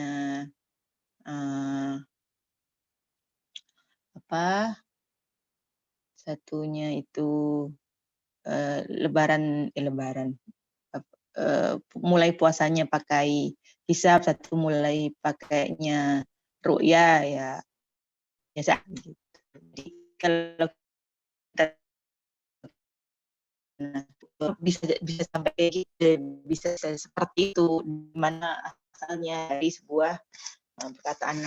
satunya itu lebaran mulai puasanya pakai hisab, satu mulai pakainya ru'ya, ya biasa gitu. Jadi kalau kita bisa sampai gitu, bisa seperti itu, mana asalnya dari sebuah perkataan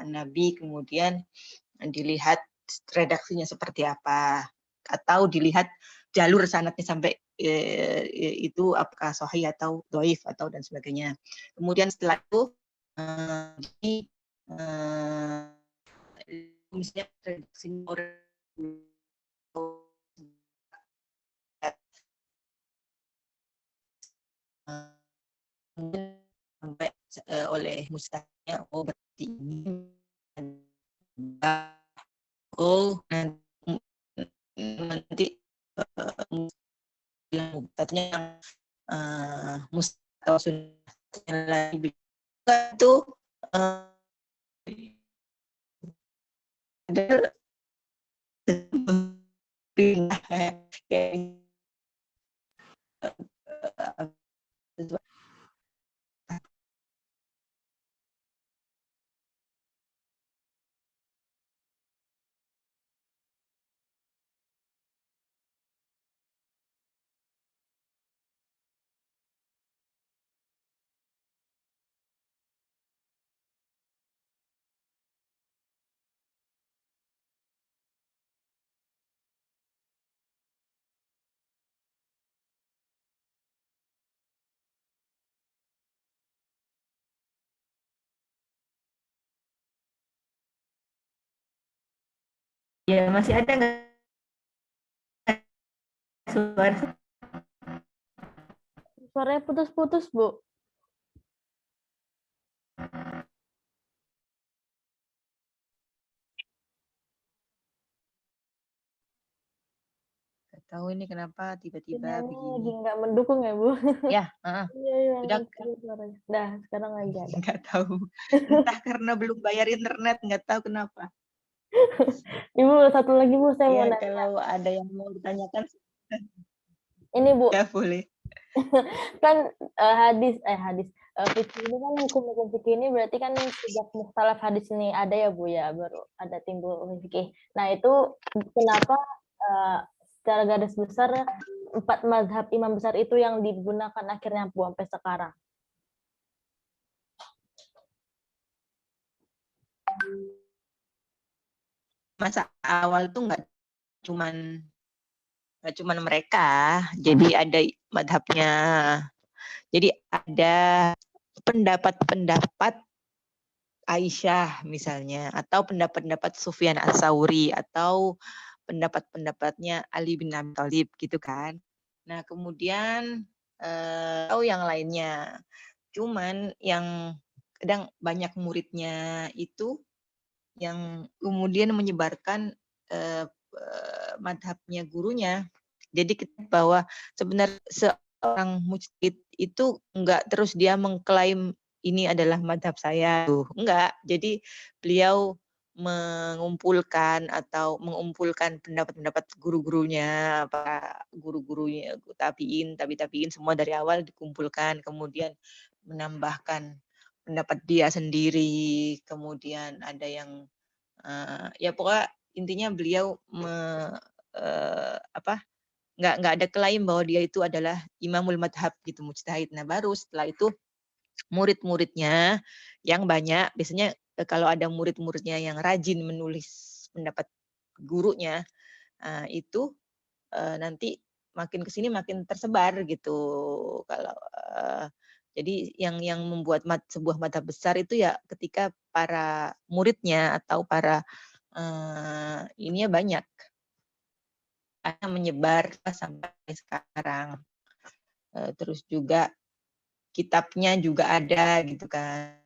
Nabi kemudian dilihat redaksinya seperti apa, atau dilihat jalur sanadnya sampai itu apakah sahih atau dhaif atau dan sebagainya. Kemudian setelah itu misalnya redaksinya sampai oleh mustahilnya, oh berarti ini nanti yang katanya atau sudah lebih itu ada kayak ya masih ada nggak suara? Suaranya putus-putus, Bu. Nggak tahu ini kenapa tiba-tiba Sinyalnya lagi begini. nggak mendukung ya, Bu? Ya, heeh. Iya, iya, Udah nggak kan? ada suaranya. Dah, sekarang lagi ada. Nggak tahu. Entah karena belum bayar internet, nggak tahu kenapa. Ibu, satu lagi, Bu, saya mau Ya, nanya. kalau ada yang mau ditanyakan, Ini, Bu, ya boleh. kan fikih ini kan hukum-hukum fikih ini berarti kan sejak mukhtalaf hadis ini ada ya, Bu, ya, baru ada timbul hukum fikih. Nah, itu kenapa secara garis besar 4 mazhab imam besar itu yang digunakan akhirnya, Bu, sampai sekarang? Masa awal tuh nggak cuman mereka, jadi ada madhabnya. Jadi ada pendapat-pendapat Aisyah misalnya, atau pendapat-pendapat Sufyan Ats-Tsauri, atau pendapat-pendapatnya Ali bin Abi Thalib gitu kan. Nah kemudian atau yang lainnya. Cuman yang kadang banyak muridnya itu yang kemudian menyebarkan madhabnya gurunya. Jadi bahwa sebenarnya seorang mujtahid itu enggak terus dia mengklaim ini adalah madhab saya, enggak. Jadi beliau mengumpulkan pendapat-pendapat guru-gurunya, para guru-gurunya, tabi'in semua dari awal dikumpulkan, kemudian menambahkan pendapat dia sendiri, kemudian ada yang ya pokoknya intinya beliau nggak ada klaim bahwa dia itu adalah imamul madhab gitu, mujtahid. Nah baru setelah itu murid-muridnya yang banyak, biasanya kalau ada murid-muridnya yang rajin menulis pendapat gurunya, itu nanti makin kesini makin tersebar gitu. Kalau jadi yang membuat sebuah madhab besar itu ya ketika para muridnya atau para ininya banyak, menyebar sampai sekarang. Terus juga kitabnya juga ada gitu kan.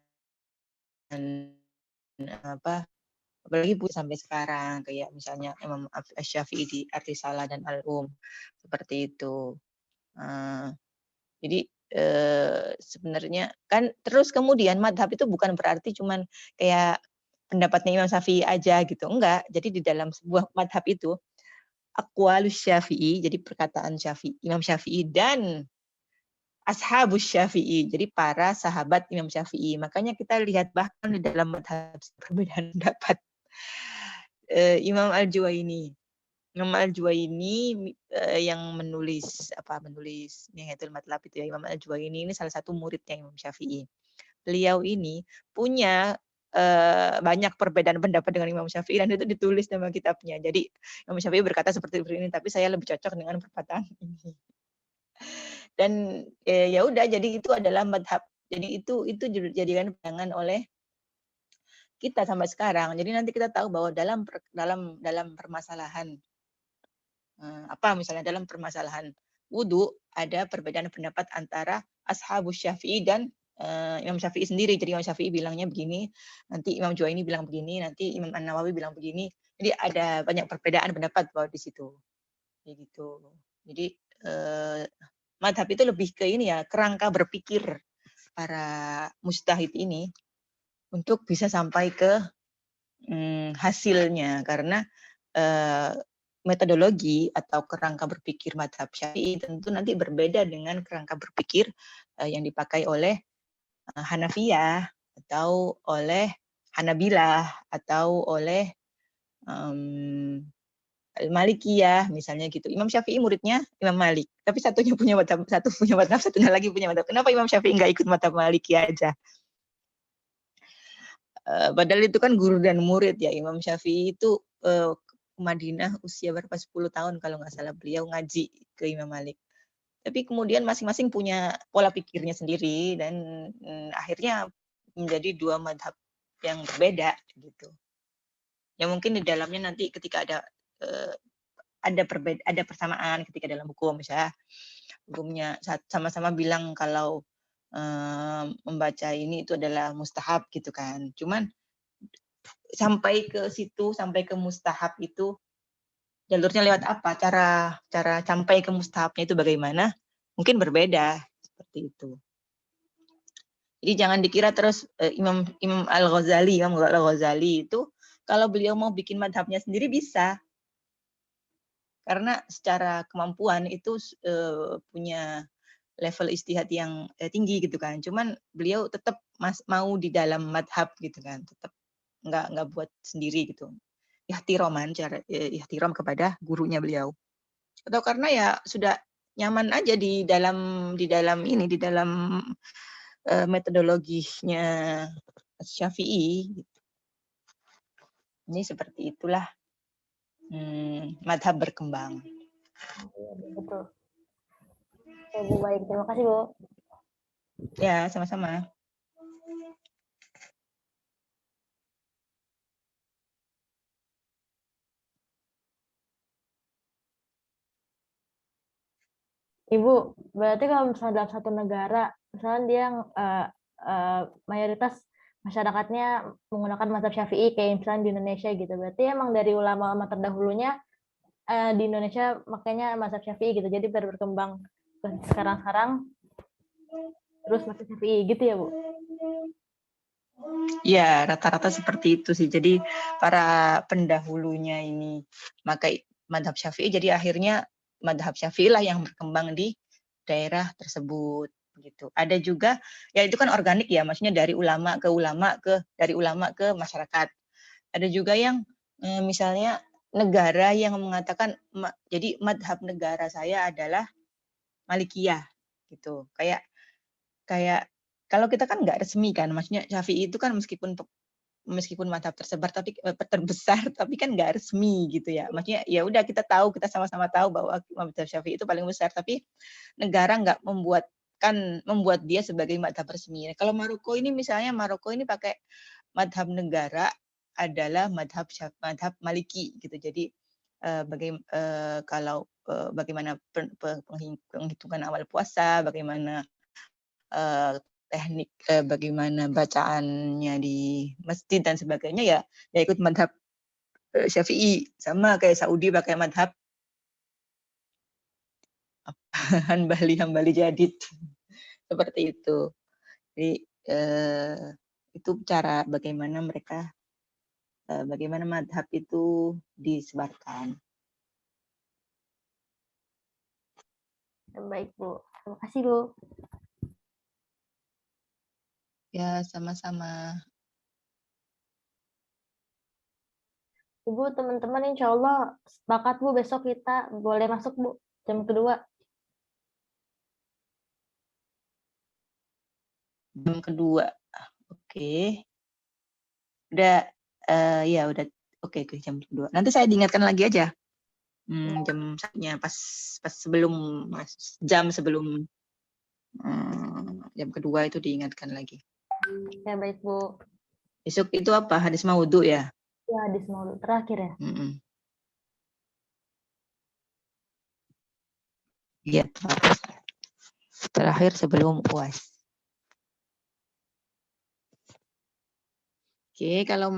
Apalagi sampai sekarang kayak misalnya Imam Asy-Syafi'i di Ar-Risalah dan Al-Um seperti itu. Jadi sebenarnya kan terus kemudian madhab itu bukan berarti cuman kayak pendapatnya Imam Syafi'i aja gitu, enggak. Jadi di dalam sebuah madhab itu aqwalus Syafi'i, jadi perkataan Imam Syafi'i dan ashabus Syafi'i, jadi para sahabat Imam Syafi'i. Makanya kita lihat bahkan di dalam madhab perbedaan pendapat Imam Al-Juwaini. Imam Al-Juwaini yang menulis Nihayatul Matlab itu ya, Imam Al-Juwaini ini salah satu muridnya Imam Syafi'i. Beliau ini punya banyak perbedaan pendapat dengan Imam Syafi'i dan itu ditulis dalam kitabnya. Jadi Imam Syafi'i berkata seperti ini, tapi saya lebih cocok dengan perkataan ini. Dan ya udah, jadi itu adalah madhab. Jadi itu dijadikan pegangan oleh kita sampai sekarang. Jadi nanti kita tahu bahwa dalam permasalahan misalnya dalam permasalahan wudu ada perbedaan pendapat antara ashabus Syafi'i dan Imam Syafi'i sendiri. Jadi Imam Syafi'i bilangnya begini, nanti Imam Juwaini bilang begini, nanti Imam An-Nawawi bilang begini. Jadi ada banyak perbedaan pendapat bahwa di situ. Kayak gitu. Jadi madhab itu lebih ke ini ya, kerangka berpikir para mujtahid ini untuk bisa sampai ke hasilnya, karena metodologi atau kerangka berpikir madhab Syafi'i tentu nanti berbeda dengan kerangka berpikir yang dipakai oleh Hanafiyah atau oleh Hanabilah atau oleh Malikiyah misalnya gitu. Imam Syafi'i muridnya Imam Malik, tapi satunya punya madhab, satunya lagi punya madhab. Kenapa Imam Syafi'i nggak ikut madhab Malikiyah aja? Padahal itu kan guru dan murid ya. Imam Syafi'i itu ke Madinah usia berapa, 10 tahun kalau nggak salah beliau ngaji ke Imam Malik. Tapi kemudian masing-masing punya pola pikirnya sendiri dan akhirnya menjadi dua madhab yang berbeda gitu. Ya mungkin di dalamnya nanti ketika ada persamaan ketika dalam hukum, misalnya hukumnya sama-sama bilang kalau membaca ini itu adalah mustahab gitu kan. Cuman sampai ke situ, sampai ke mustahab itu jalurnya lewat apa, cara sampai ke mustahabnya itu bagaimana, mungkin berbeda seperti itu. Jadi jangan dikira terus Imam Al-Ghazali itu kalau beliau mau bikin madhabnya sendiri bisa, karena secara kemampuan itu punya level ijtihad yang tinggi gitu kan. Cuman beliau tetap mau di dalam madhab gitu kan, tetap nggak buat sendiri gitu. Ihtiram kepada gurunya beliau. Atau karena ya sudah nyaman aja di dalam metodologinya Syafi'i. Ini seperti itulah madhab berkembang. Betul. Oke, Bu, baik. Terima kasih, Bu. Ya, sama-sama. Ibu, berarti kalau misalnya dalam satu negara, misalnya dia yang mayoritas masyarakatnya menggunakan mazhab Syafi'i, kayak misalnya di Indonesia gitu, berarti emang dari ulama-ulama terdahulunya di Indonesia makanya mazhab Syafi'i gitu, jadi baru berkembang ke sekarang-sekarang terus mazhab Syafi'i gitu ya, Bu? Ya, rata-rata seperti itu sih. Jadi para pendahulunya ini pakai madhab Syafi'i, jadi akhirnya madhab Syafi'i lah yang berkembang di daerah tersebut. Gitu. Ada juga, ya itu kan organik ya, maksudnya dari ulama ke masyarakat. Ada juga yang misalnya negara yang mengatakan, jadi madhab negara saya adalah Malikiyah gitu. Kayak kalau kita kan nggak resmi kan, maksudnya Syafi'i itu kan meskipun madhab tersebar tapi terbesar tapi kan nggak resmi gitu ya. Maksudnya ya udah kita sama-sama tahu bahwa madhab Syafi'i itu paling besar, tapi negara nggak membuat dia sebagai madhab resmi. Kalau Maroko ini misalnya, Maroko ini pakai madhab negara adalah madhab Maliki gitu. Jadi bagaimana penghitungan awal puasa, bagaimana teknik bagaimana bacaannya di masjid dan sebagainya, ya ikut madhab Syafi'i. Sama kayak Saudi pakai madhab Hambali Jadid. Seperti itu. Jadi itu cara bagaimana madhab itu disebarkan. Baik, Bu. Terima kasih, Bu. Ya, sama-sama. Ibu, teman-teman insya Allah sepakat, Bu, besok kita boleh masuk, Bu, jam kedua. Jam kedua. Oke. Udah, ya udah. Oke, jam kedua. Nanti saya diingatkan lagi aja. Jamnya pas jam sebelum jam kedua itu diingatkan lagi. Ya, baik, Bu. Besok itu apa? Hadis maudhu ya? Ya, hadis maudhu terakhir ya. Iya, terakhir sebelum UAS. Oke, kalau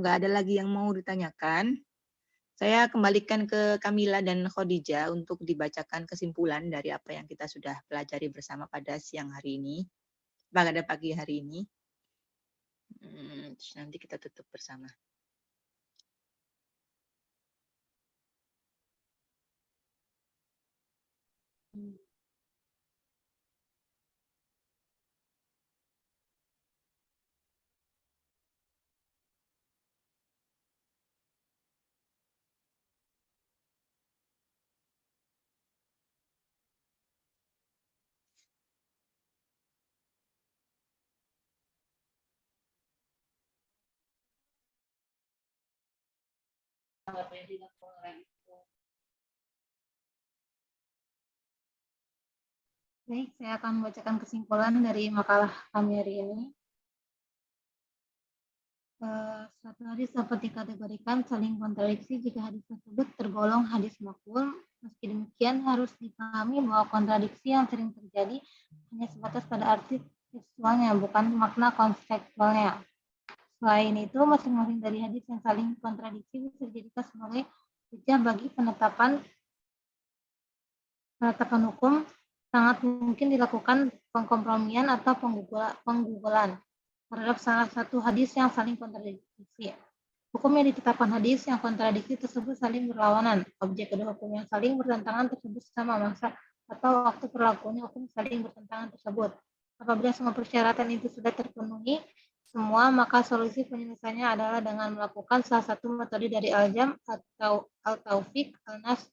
nggak ada lagi yang mau ditanyakan, saya kembalikan ke Kamila dan Khadijah untuk dibacakan kesimpulan dari apa yang kita sudah pelajari bersama pada siang hari ini, pada pagi hari ini. Terus nanti kita tutup bersama. Baik, saya akan membacakan kesimpulan dari makalah kami hari ini. Suatu hadis dapat dikategorikan saling kontradiksi jika hadis tersebut tergolong hadis maqbul. Meski demikian, harus dipahami bahwa kontradiksi yang sering terjadi hanya sebatas pada arti tekstualnya, bukan makna konseptualnya. Selain itu, masing-masing dari hadis yang saling kontradiksi bisa dijadikan sebagai hujjah bagi penetapan hukum, sangat mungkin dilakukan pengkompromian atau penggugulan terhadap salah satu hadis yang saling kontradiksi. Hukum yang ditetapkan hadis yang kontradiksi tersebut saling berlawanan. Objek kedua hukum yang saling bertentangan tersebut sama masa atau waktu berlakunya hukum saling bertentangan tersebut. Apabila semua persyaratan itu sudah terpenuhi semua, maka solusi penyelesaiannya adalah dengan melakukan salah satu metode dari al-jam atau al-taufiq, al-nas,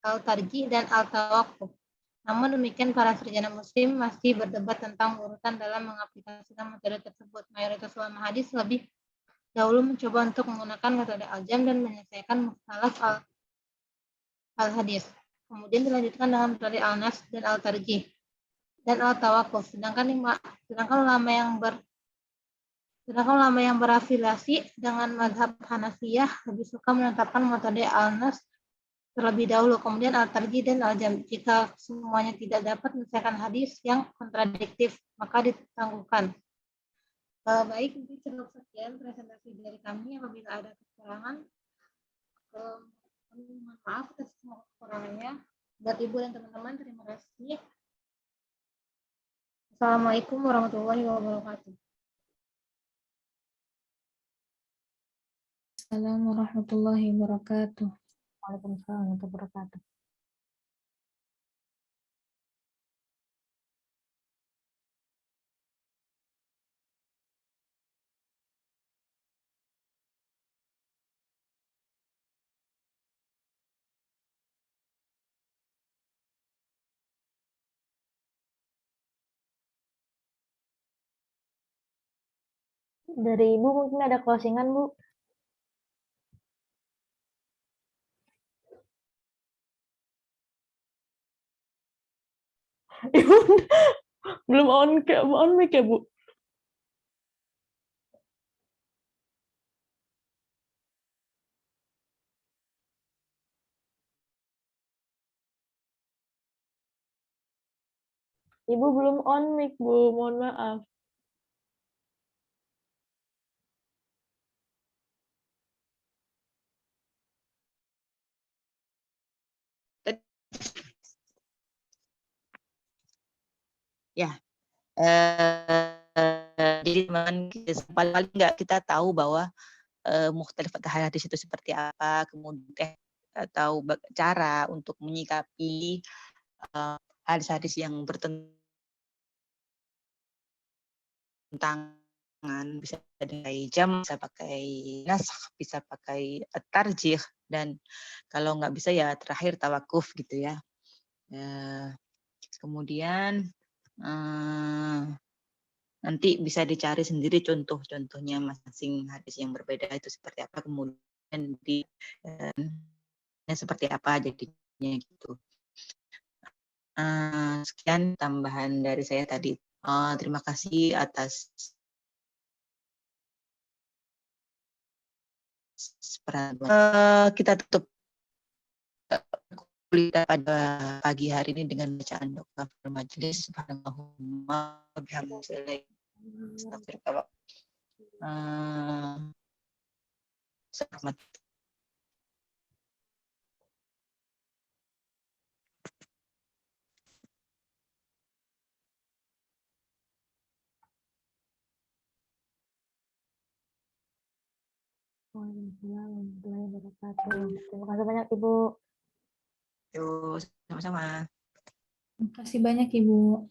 al-tarjih, dan al-tawaqquf. Namun demikian, para sarjana muslim masih berdebat tentang urutan dalam mengaplikasikan metode tersebut. Mayoritas ulama hadis lebih dahulu mencoba untuk menggunakan metode al-jam dan menyelesaikan mukhtalaf al-hadis. Kemudian dilanjutkan dengan metode al-nas dan al-tarjih dan al-tawaqquf. Sedangkan ulama yang berafiliasi dengan mazhab Hanafiyah lebih suka menetapkan metode al-nas terlebih dahulu, kemudian al-tarjih dan al-jam. Jika semuanya tidak dapat menyelesaikan hadis yang kontradiktif, maka ditangguhkan. Baik, mungkin cukup sekian presentasi dari kami. Apabila ada kekurangan, mohon maaf atas semua kekurangannya. Buat Ibu dan teman-teman, terima kasih. Assalamualaikum warahmatullahi wabarakatuh. Assalamualaikum warahmatullahi wabarakatuh. Waalaikumsalam warahmatullahi wabarakatuh. Dari Ibu mungkin ada closingan, Bu? Ibu belum on mic ya, Bu? Ibu belum on mic, Bu. Mohon maaf. Ya, jadi teman paling nggak kita tahu bahwa mukhtalif hadis itu seperti apa, kemudian atau cara untuk menyikapi hadis-hadis yang bertentangan, bisa pakai jam, bisa pakai nasakh, bisa pakai tarjih, dan kalau nggak bisa ya terakhir tawakuf gitu ya. Kemudian nanti bisa dicari sendiri contoh-contohnya masing-masing hadis yang berbeda itu seperti apa, kemudian seperti apa jadinya gitu. Sekian tambahan dari saya tadi. Terima kasih atas kita tutup kuliah pada pagi hari ini dengan bacaan doa majelis. Subhanallahumma bihamdihi. Selamat. Waalaikumsalam warahmatullahi wabarakatuh. Terima kasih banyak, Ibu. Yuk, sama-sama. Terima kasih banyak, Ibu.